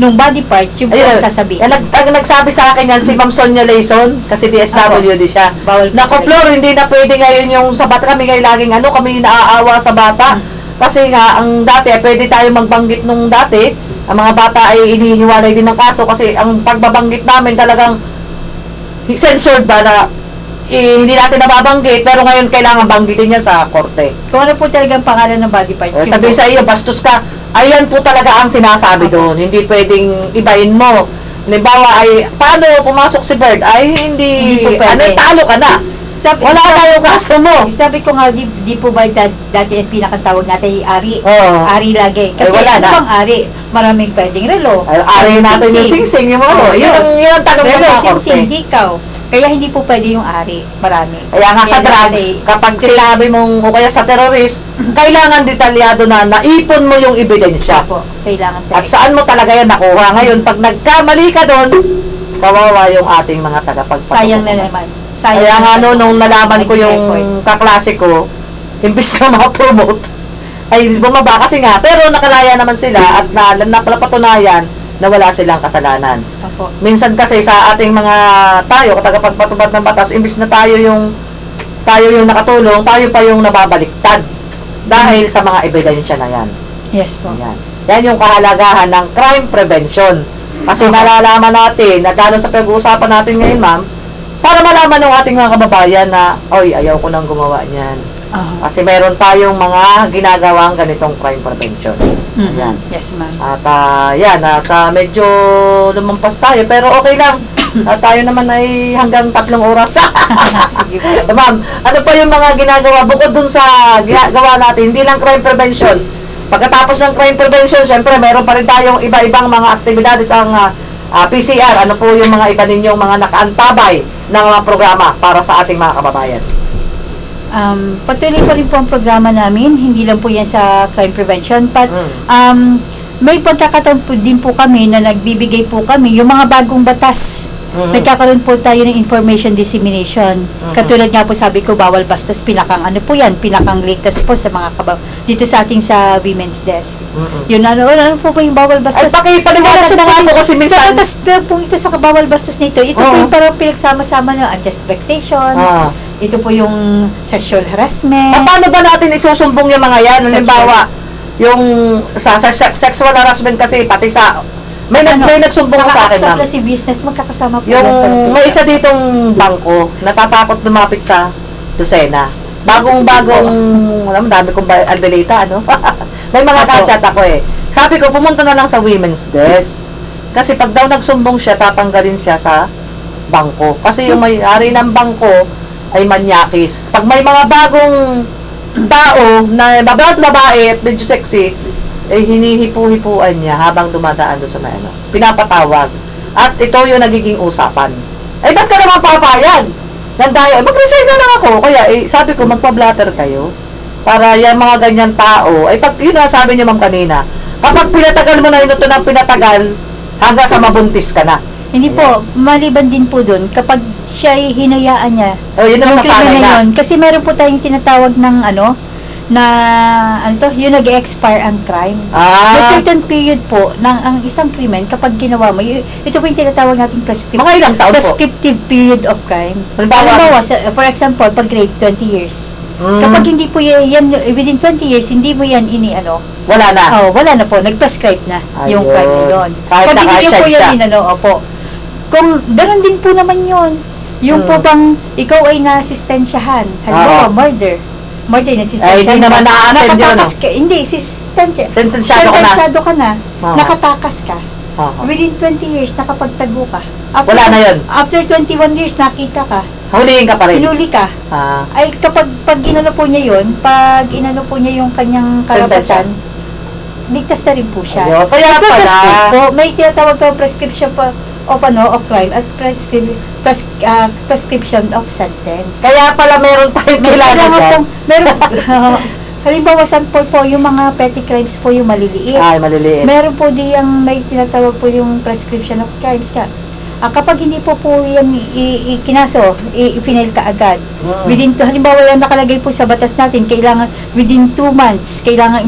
nung body parts, yung po ang sasabihin. Nagsabi sa akin yan si Ma'am Sonia Layson, kasi DSWD siya. Bawal po Naku, Flor, hindi na pwede ngayon yung sa bata. Kami ngayon laging kami naaawa sa bata. Kasi nga, ang dati, pwede tayo magbanggit nung dati. Ang mga bata ay inihiwalay din ng kaso kasi ang pagbabanggit namin talagang censored ba na hindi natin nababanggit, pero ngayon kailangan banggitin niya sa korte. Kung ano po talaga ang pangalan ng body parts. Sabi sa iyo, bastos ka. Ayan po talaga ang sinasabi doon. Hindi pwedeng ibahin mo. Halimbawa ay, paano pumasok si Bird? Ay, hindi po pwede. talo ka na. Wala tayong kaso mo. Sabi ko nga, di po ba dati ang pinakatawag natin ari? Oo. Ari lagi. Kasi wala ano na. bang ari? Maraming pwedeng relo. Ari natin yung sing-sing, yung mga yun ang tanong ng Relo, mga korte. sing-sing, hikaw. Kaya hindi po pwede yung ari. Marami. Kaya nga sa drugs, kapag sinabi mong, o kaya sa terrorist, kailangan detalyado na naipon mo yung ebidensya. po, kailangan At saan mo talaga yan nakuha. Ngayon, pag nagkamali ka doon, kawawa yung ating mga tagapagpatutunan. Sayang na naman. Kaya nga nung nalaman ko yung effort. kaklase ko, imbis na ma-promote, ay bumaba kasi nga. Pero nakalaya naman sila at napatunayan na wala silang kasalanan. Opo. Minsan kasi sa ating mga tayo, tagapagpatubad ng batas, imbis na tayo yung nakatulong, tayo pa yung nababaliktad. Dahil sa mga ebidensya na yan. Yes po. Yan yung kahalagahan ng crime prevention. Kasi nalalaman natin, na lalo sa pag-uusapan natin ngayon, ma'am, para malaman ng ating mga kababayan na, oy, ayaw ko nang gumawa niyan. Kasi meron tayong mga ginagawang ganitong crime prevention. Ayan. Yes, ma'am. At yan, at medyo lumampas tayo, pero okay lang. Tayo naman ay hanggang 3 oras. Sige po. Ma'am, ano pa yung mga ginagawa bukod dun sa ginagawa natin, hindi lang crime prevention. Pagkatapos ng crime prevention, syempre meron pa rin tayong iba-ibang mga aktibidades ang PCR. Ano po yung mga iba ninyong mga nakaantabay ng mga programa para sa ating mga kababayan? Patuloy pa rin po ang programa namin, hindi lang po yan sa crime prevention, but may pagkakataon po din po kami na nagbibigay po kami yung mga bagong batas. Nagkakaroon po tayo ng information dissemination. Katulad nga po sabi ko, bawal bastos, pinakang ano po yan, pinakang latest po sa mga dito sa ating sa women's desk. Yun, ano po ba yung bawal bastos? Ay, pakipaliwanag na nga po kasi minsan. Sa batas na po ito sa bawal bastos nito, ito po yung parang pinagsama-sama ng unjust vexation, ito po yung sexual harassment. Paano ba natin isusumbong yung mga yan? Halimbawa, yung sa sexual harassment kasi pati sa may nagsumbong sa akin, ma'am. Sa business, magkakasama po. Yung may isa ditong bangko, natatakot lumapit sa Lucena. Bagong-bagong, alam mo, dami kong albilita, ano? May mga kachat ako eh. Sabi ko, pumunta na lang sa women's desk. Kasi pag daw nagsumbong siya, tatanggalin siya sa bangko. Kasi yung may-ari ng bangko ay manyakis. Pag may mga bagong tao na babae at medyo sexy, eh hinihipu-hipuan niya habang dumadaan doon sa may ano. Pinapatawag. At ito yung nagiging usapan. Eh, ba't ka naman papayag? Nandayo, mag-resign na lang ako. Kaya, sabi ko, magpa-blatter kayo. Para yung mga ganyan tao, pag yun na sabi niyo ma'am kanina, kapag pinatagal mo na yun ito ng pinatagal, hanggang sa mabuntis ka na. Hindi po, maliban din po doon, kapag siya ay hinayaan niya, yun ang yung masasanay krimen na na. yun, kasi meron po tayong tinatawag ng yung nag-expire ang crime. May certain period po ng ang isang krimen kapag ginawa mo, ito po yung tinatawag nating Mga ilang taon po? prescriptive period of crime. Halimbawa, For example, pag rape, 20 years. Kapag hindi po yan, within 20 years, hindi mo yan wala na. wala na po, nag-prescribe na yung Ayun. crime na yun. Kahit Pag hindi yun po naka-check yan opo. Kung ganun din po naman yun, yung po bang ikaw ay naasistensyahan, halimbawa murder na Hindi naman na-attend yun, nakatakas ka, hindi, sentensyado ka na, nakatakas ka. Within 20 years, nakapagtago ka. Wala na yun. After 21 years, nakita ka, Huliin ka pa rin. hinuli ka, ay kapag inano po niya yun, pag inano po niya yung kanyang karapatan, ligtas na rin po siya. Ayun. Kaya Prescribe pala, po, may tinatawag po prescription po of crime at prescription of sentence. kaya pala meron tayong kailangan dyan. Halimbawa, sample po, yung mga petty crimes po, yung maliliit. Ay, maliliit. Meron po may tinatawag po yung prescription of crimes ka. Kapag hindi po yan ikinaso, i-final ka agad. Halimbawa yan nakalagay po sa batas natin, kailangan within 2 months, kailangan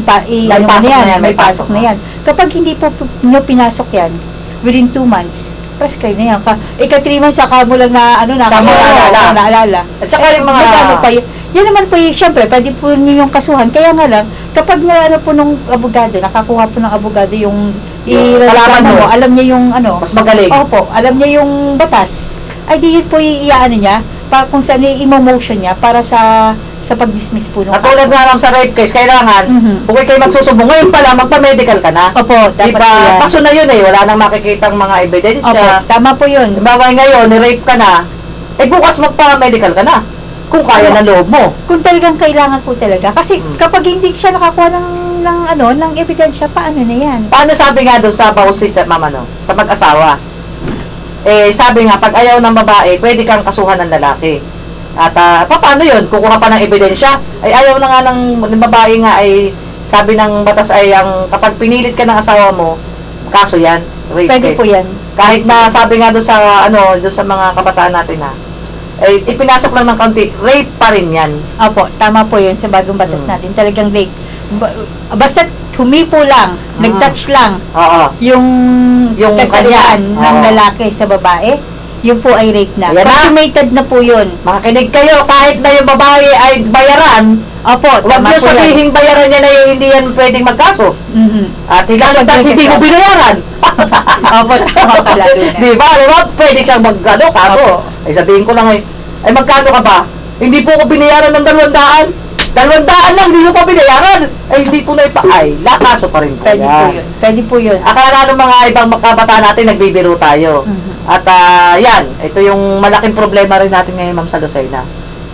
may pasok na yan. Kapag hindi po pinasok yan, within 2 months, prescribe na yan. Ika 3 months, saka mo lang naalala. At saka yung mga... Yan naman po, syempre, pwede po niyo yung kasuhan. Kaya nga lang, kapag po nung abogado, nakakuha po ng abogado yung kalaban mo, alam niya yung mas magaling. Opo, alam niya yung batas. Ay, di yun po niya, para kung saan i-motion niya para sa pag-dismiss po ng At tulad nga sa rape case, kailangan, kung kayo magsusumbong, ngayon pala, magpa-medical ka na. Opo, dapat po yan. Paso na yun wala nang makikitang mga ebidensya. Opo, tama po yun. Diba ngayon, ni-rape ka na, bukas magpa-medical ka na. Kung kaya na loob mo. Kung talagang kailangan po talaga. Kasi kapag hindi siya nakakuha ng ebidensya, paano na yan? Paano sabi nga doon sa bausis sa sa mag-asawa? Sabi nga, pag ayaw ng babae, pwede kang kasuhan ng lalaki. At paano yun? Kukuha pa ng ebidensya? Ayaw na nga ng babae nga sabi ng batas kapag pinilit ka ng asawa mo, kaso yan. Rape Pwede case. po yan. Kahit na sabi nga doon sa doon sa mga kabataan natin ipinasok lang ng kaunti, rape pa rin yan. Opo, tama po yun sa bagong batas natin. Talagang rape. Basta humipo lang, nag-touch lang, yung kasarian ng lalaki sa babae, yun po ay rape na. Consummated na po yun. Makinig kayo, kahit na yung babae ay bayaran, opo, huwag nyo sabihin bayaran niya na hindi yan pwedeng magkaso. At hindi mo binayaran. Opo, tama ka lalo na. Diba? Pwede siyang kaso. Sabihin ko lang magkano ka ba? Hindi po ko binayaran ng 200. 200 lang, hindi mo pa binayaran. Ay, hindi po na ay, lakaso pa rin po Pwede po yan. yun. Pwede po yun. Akala ng mga ibang kabataan natin, nagbibiro tayo. At yan, ito yung malaking problema rin natin ngayon, ma'am, sa Lucena.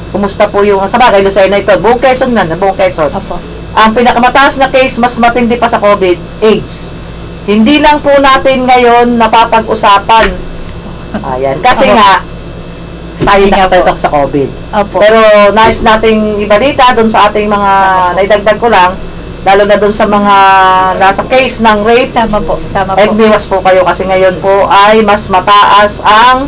Kumusta po yung, sa bagay, Lucena ito, buong Quezon nga, buong Quezon. Opo. Ang pinakamataas na case, mas matindi pa sa COVID, AIDS. Hindi lang po natin ngayon napapag-usapan. Ayan, kasi Opo. nga, tayo Hindi nga nakapatok po. sa COVID. Opo. Pero nais nating ibalita doon sa ating mga, naidagdag ko lang, lalo na doon sa mga nasa case ng rape, Tama po. Tama ay po. biwas po kayo kasi ngayon po ay mas mataas ang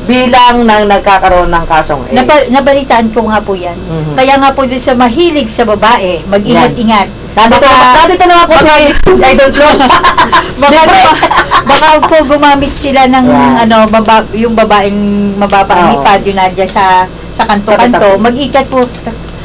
bilang ng nagkakaroon ng kasong AIDS. Nabalitaan ko nga po yan. Mhm. Kaya nga po din sa mahilig sa babae, mag-ingat-ingat. Nandito na po si Idol Flo. Baka po gumamit sila ng Yan. yung babaeng mababa ang Oo. ipad yun nandiyan sa kanto-kanto.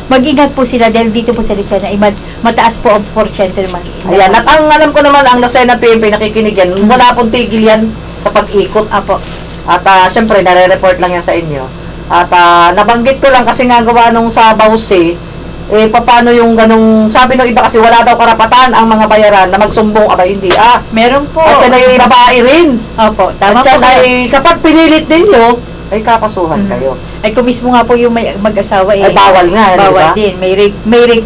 Mag-ingat po sila dahil dito po sa Lucena ay mataas po ang porsyento ng mga Ayan, at ang alam ko naman, ang Lucena PNP nakikinig yan, wala pong tigil yan sa pag-ikot. Apo. At syempre, nare-report lang yan sa inyo. At nabanggit ko lang kasi nga gawa nung sa Bausi, paano yung ganong, sabi nung iba kasi wala daw karapatan ang mga bayaran na magsumbong, abay hindi Meron po. At yan ay babae rin. Opo, tama At yan po. ay, kapag pinilit ninyo, ay kakasuhan kayo. Ay kung mismo nga po yung mag-asawa Ay bawal nga, di bawal ba? din. May rape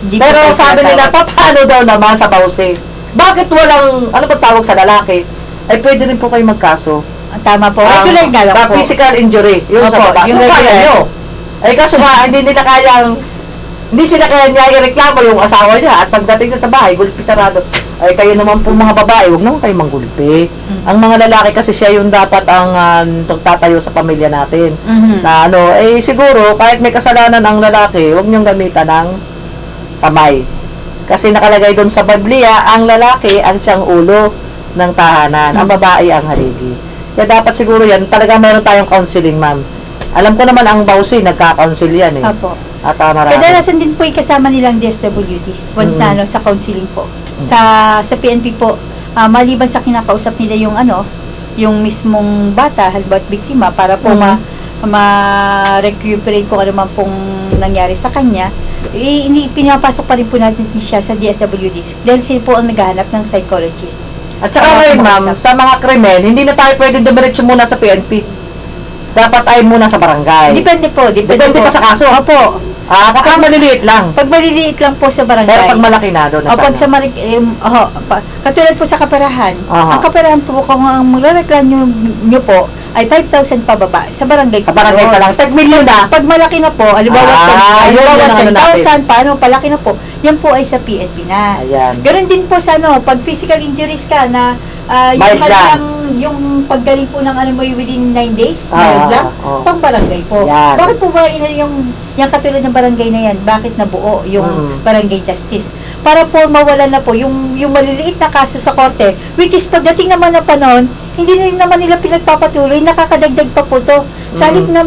din Pero po sabi nila, tinatawag. paano daw naman sa Bausi? Bakit walang, ano ba tawag sa lalaki? Ay pwede rin po kayo magkaso. Tama po. Regular nga lang po. Physical injury, yung sa Opo, baba. yung Yung kaya regular. nyo. Ay kaso nga, hindi sila kaya niya ireklamo yung asawa niya. At pagdating na sa bahay, gulpi sarado. Ay kayo naman po mga babae, huwag naman kayo manggulpi. Ang mga lalaki kasi siya yung dapat ang tatayo sa pamilya natin. Mhm. Na siguro, kahit may kasalanan ang lalaki, huwag niyong gamitan ng kamay. Kasi nakalagay doon sa Biblia, ang lalaki ang siyang ulo ng tahanan, ang babae ang haligi. Kaya dapat siguro yan, talaga meron tayong counseling, ma'am. Alam ko naman ang Bausi, nagka-counsel yan eh. Opo. At marami. Kadalasan din po kasama nilang DSWD once na sa counseling po. Sa PNP po, maliban sa kinakausap nila yung mismong bata, halimbawa biktima, para po ma-recuperate kung ano man pong nangyari sa kanya, pinapasok pa rin po natin siya sa DSWD dahil sila po ang naghahanap ng psychologist. At saka ngayon, ma'am, sa mga krimen, hindi na tayo pwede dumiretso muna sa PNP. Dapat ay muna sa barangay. Depende po. Depende po pa sa kaso. Opo. Kapag maliliit lang. Pag maliliit lang po sa barangay. Pero pag malaki na doon na O pag sa sana. katulad po sa kaperahan. Aha. Ang kaperahan po, kung ang magre-reklamo nyo po ay 5,000 pababa sa barangay. Sa barangay po pa lang. Tag milyon na. Pag malaki na po, halimbawa yun ang ano 10,000, paano palaki na po, yan po ay sa PNP na. Ayan. Ganon din po sa pag physical injuries ka na Mild lang. yung paggaling po ng within 9 days, Ah, mild lang, oh. pang barangay po. Yan. Bakit po ba yung katulad ng barangay na yan, bakit nabuo yung barangay justice? Para po mawala na po yung maliliit na kaso sa korte, which is pagdating naman ng panahon, hindi na rin naman nila pinagpapatuloy, nakakadagdag pa po to. Sa halip na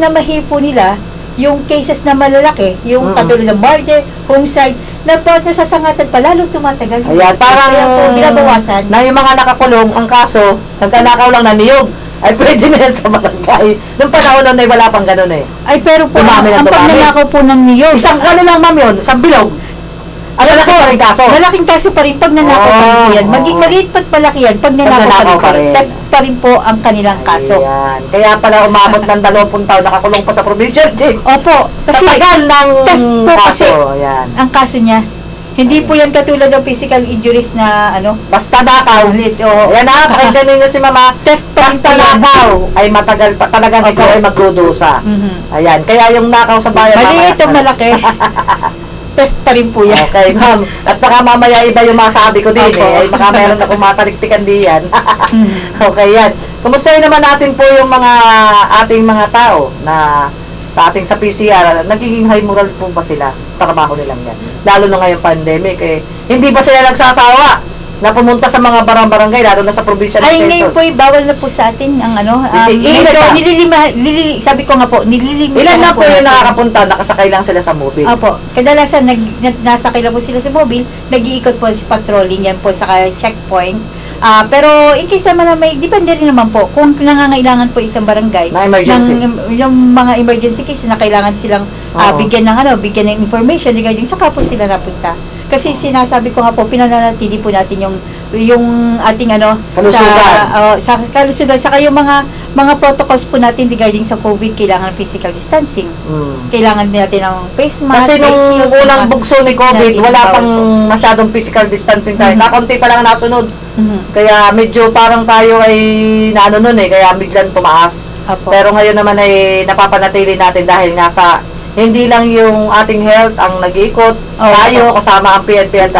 mahirap po nila, yung cases na malalaki, yung katulad ng murder, homicide, na pag nasasangatan pa, lalo tumatagal. Ayan, parang Kaya po, binabawasan. na yung mga nakakulong, ang kaso, nagkanakaw lang na niyog, ay pwede na yan sa barangay. Noong panahon nun ay wala pang ganun eh. Ay, pero po, Dumami na ang dumami. pagnanakaw po ng niyog, Isang ano lang, ma'am, yun, isang bilog. Ang lalaki pa rin kaso. malaking kaso pa rin pag nanakaw pa rin po yan. Oo. Maging maliit pa't malaki yan, pag nanakaw pa rin. Theft pa rin po ang kanilang kaso. Ayan. Kaya pala umabot ng 20 taon, nakakulong pa sa provincial jail. Opo, kasi Sa tagal ng theft po kasi kaso. Ayan. ang kaso niya. Hindi po yan katulad ng physical injuries na Basta nakaw. ulit. O, Ayan na, pakinggan ninyo si mama. theft pa rin Basta po yan. nakaw ay matagal pa talagang ikaw ay magdudusa. Mhm. Ayan. Kaya yung nakaw sa bayan. Maliit o mamaya- malaki, theft pa rin po yan. Okay, ma'am. At baka mamaya iba yung masabi ko din Opo. eh. Ay, baka meron akong mataliktikan diyan. Okay, yan. Kumustahin naman natin po yung mga ating mga tao na sa ating sa PCR, nagiging high moral po ba sila sa trabaho nilang yan? Lalo na ngayong pandemic eh. Hindi ba sila nagsasawa na pumunta sa mga barangay, lalo na sa probinsya ng Ay, Quezon? ngayon po, bawal na po sa atin ang Ilan medyo na? sabi ko nga po, nililimitahan Ilan na po yung natin. nakakapunta, nakasakay lang sila sa mobile? Opo. Kadalasan, nasakay na po sila sa mobile, nag-iikot po sa patrolling yan po sa checkpoint. Pero in case naman na may, depende rin naman po kung nangangailangan po isang barangay Na emergency. yung mga emergency case na kailangan silang Oo. bigyan ng information regarding saka po sila napunta. Kasi sinasabi ko nga po, pinananatili po natin yung ating Kalusugan. sa kalusugan, saka yung mga protocols po natin regarding sa COVID, kailangan physical distancing. Kailangan natin ng face mask, Kasi nung face shields, unang mga- bugso ni COVID, natin wala bawal pang po. masyadong physical distancing tayo. Kakunti pa lang nasunod. Mhm. Kaya medyo parang tayo ay naano nun kaya biglang tumaas. Apo. Pero ngayon naman ay napapanatili natin dahil nga sa hindi lang yung ating health ang nag-iikot, Oo. tayo kasama ang PNP at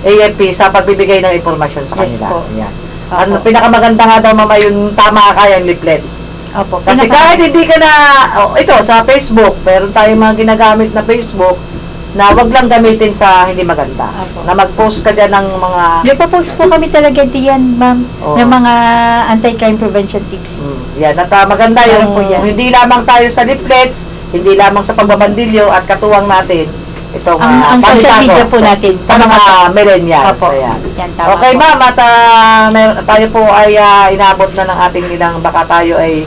AFP sa pagbibigay ng impormasyon sa Yes kanila. po. Ayan. Opo. Ano, pinakamaganda nga daw mama yung tama kayang leaflets. Opo. Kasi kahit hindi ka na, ito sa Facebook, meron tayong mga ginagamit na Facebook na wag lang gamitin sa hindi maganda. Apo. Na mag-post ka dyan ng mga Nagpo-post po kami talaga diyan, ma'am, Oo. ng mga anti-crime prevention tips. yan, at maganda Meron yung po yan. hindi lamang tayo sa leaflets, hindi lamang sa pagbabandilyo at katuwang natin itong Ang social balita media ko po natin. sa mga millennials. Opo. Ayan. Yan, tama Okay po. ma'am, at tayo po ay inabot na ng ating ilang, baka tayo ay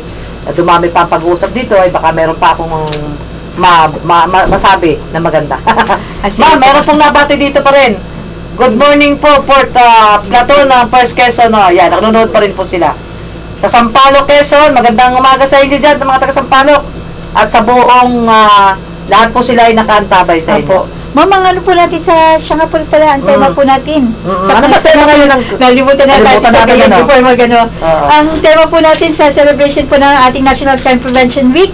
dumami pa ang pag-uusap dito, ay baka meron pa akong masabi na maganda. Sige Ma'am, po. meron pong nabati dito pa rin. Good morning po, Port Plateau ng First Quezon. Yan, nanonood pa rin po sila. Sa Sampaloc, Quezon, magandang umaga sa inyo dyan, mga taga Sampaloc. At sa buong, lahat po sila ay nakaantabay sa inyo. Opo. Ma'am, ang ano po natin siya nga po pala, ang tema po natin. Ano ba tema kayo ng... Nalimutan na natin sa natin, ganyan ano? before magano. Oo. Ang tema po natin sa celebration po ng ating National Crime Prevention Week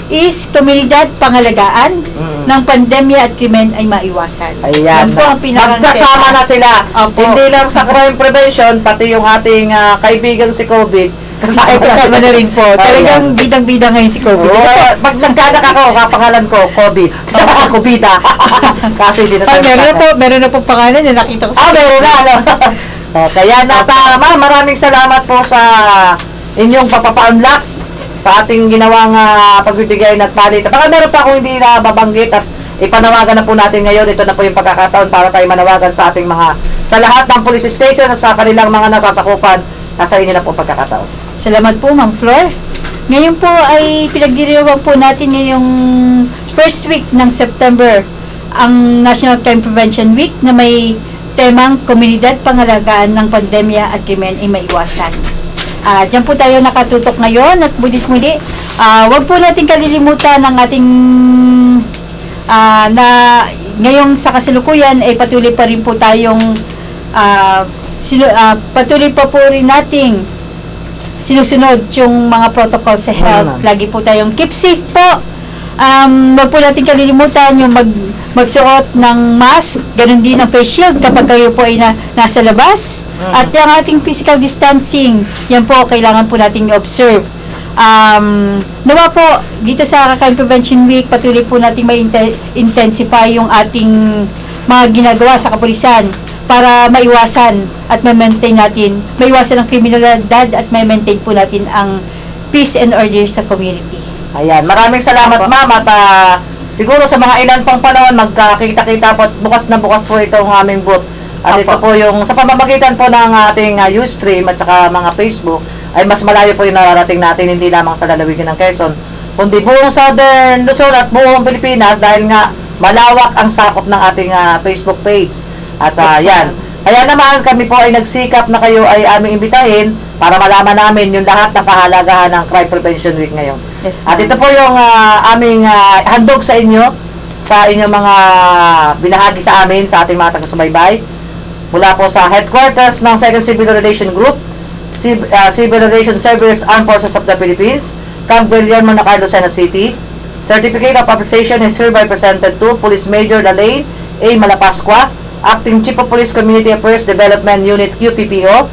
is komunidad pangalagaan ng pandemya at krimen ay maiwasan. Ayan. Yan po ang pinakang Magkasama na sila. Opo. Hindi lang sa crime prevention, pati yung ating kaibigan si COVID. Ay, kasama na rin po. Talagang bidang-bida ngayon si COVID. Pag nagkanak ako, kapangalan ko, COVID. Covida. Kasi hindi na Ay, tayo meron na po pangalan na nakita ko sa meron na, ano. Kaya ma'am, maraming salamat po sa inyong pagpapa-unlock sa ating ginawang pagbibigay at balita. Baka meron pa akong hindi na babanggit at ipanawagan na po natin ngayon. Ito na po yung pagkakataon para tayo manawagan sa ating sa lahat ng police station at sa kanilang mga nasasakupan. Nasa inyo na po pagkakataon. Salamat po, Ma'am Flor. Ngayon po ay pinagdiriwang po natin ngayong first week ng September ang National Crime Prevention Week na may temang komunidad pangalagaan ng pandemya at krimen ay maiwasan. Diyan po tayo nakatutok ngayon at muli, huwag po natin kalilimutan ang ating na ngayong sa kasalukuyan ay patuloy pa rin po tayong patuloy pa po rin nating sinusunod yung mga protocol sa health. Lagi po tayong keep safe po. Huwag po natin kalilimutan yung magsuot ng mask, ganun din ang face shield kapag kayo po ay nasa labas. At yung ating physical distancing, yan po kailangan po nating i-observe. Nawa po, dito sa Crime Prevention Week, patuloy po nating may intensify yung ating mga ginagawa sa kapulisan para maiwasan at ma-maintain natin, maiwasan ang kriminalidad at ma-maintain po natin ang peace and order sa community. Ayan, maraming salamat ma'am at siguro sa mga ilan pang panahon magkakita-kita po at bukas na bukas po itong aming booth. At ito po yung sa pamamagitan po ng ating Ustream at saka mga Facebook ay mas malayo po yung nararating natin hindi lamang sa lalawigan ng Quezon kundi buong Southern Luzon at buong Pilipinas dahil nga malawak ang sakop ng ating Facebook page. At yan. Kaya naman kami po ay nagsikap na kayo ay aming imbitahin para malaman namin yung lahat ng kahalagahan ng Crime Prevention Week ngayon. Yes, At ito po yung aming handog sa inyo, sa inyong mga binahagi sa amin, sa ating mga taga-subaybay. Mula po sa headquarters ng 2nd Civil Relation Group, Civil Relation Service Armed Forces of the Philippines, Camp Guillermo Nacar, Lucena City. Certificate of Appreciation is hereby presented to Police Major Lalaine A. Malapascua, Acting Chief of Police Community Affairs Development Unit QPPO,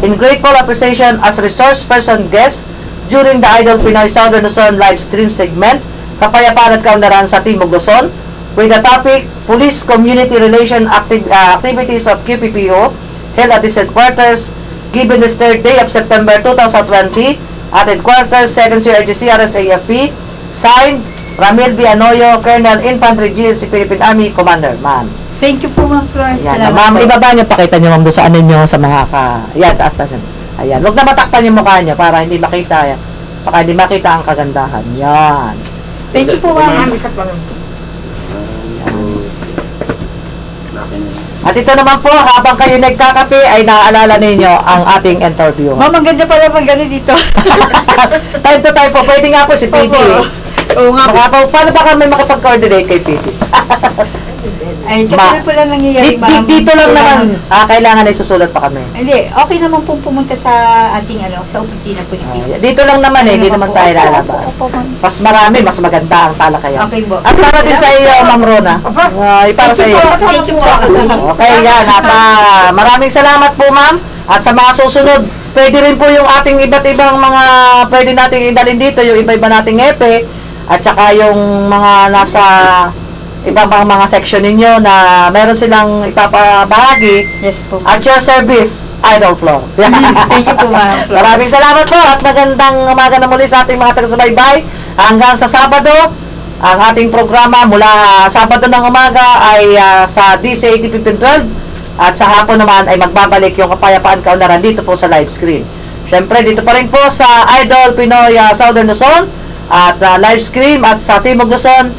in grateful appreciation as resource person guest during the Idol Pinoy Southern Luzon live stream segment, Kapayapaan at Kaunlaran sa Timog Luzon, with the topic Police Community Relation Activities of QPPO held at this headquarters given this 3rd day of September 2020 at headquarters 2nd CRGC RSAFP, signed Ramil B. Anoyo, Colonel Infantry GSC Philippine Army Commander. Ma'am. Thank you po, Ma'am Flor. Ayan. Salamat Ma'am, po. ibaba niyo, pakita niyo ma'am doon sa ano niyo, sa mga Ayan, taas na siya. Ayan. Huwag na matakpan yung mukha niyo para hindi makita. Baka hindi makita ang kagandahan. Yan. Thank you po, Ma'am. Isa pa lang. At ito naman po, habang kayo nagkakape, ay naaalala ninyo ang ating interview. Ma'am, ang ganda pala pag gano'n dito. Time to time po. Pwede nga po si PD. Opo. Oo nga po. Paano ba kami makapag-coordinate kay PD? Ay, tsaka po lang nangyayari, Ma'am. Dito lang Kailangan- naman. Kailangan ay susulat pa kami. Hindi, okay naman pong pumunta sa ating sa opisina po ni Pete. Dito lang naman hindi naman tayo lalabas. Opo, ma'am. Mas marami, mas maganda ang talakayan. Okay po. At para din sa iyo, Ma'am Rona. Para sa iyo. Thank you po. Okay, yan. At maraming salamat po, ma'am. At sa mga susunod, pwede rin po yung ating iba't ibang mga pwede nating idalhin dito, yung iba-iba nating epe, at saka yung mga nasa ibang mga section ninyo na meron silang ipapabahagi. Yes po. At your service, Idol Floor. Thank you po, ma'am. Maraming salamat po at magandang umaga na muli sa ating mga taga-subaybay. Hanggang sa Sabado, ang ating programa mula Sabado ng umaga ay sa DC 801512 at sa hapon naman ay magbabalik yung Kapayapaan Kaunlaran dito po sa live screen. Siyempre, dito pa rin po sa Idol Pinoy Southern Luzon at live stream at sa Timog Luzon.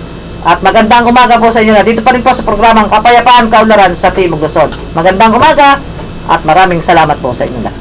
At magandang umaga po sa inyo na dito pa rin po sa programang Kapayapaan Kaunlaran sa Timog Luzon. Magandang umaga at maraming salamat po sa inyo lahat.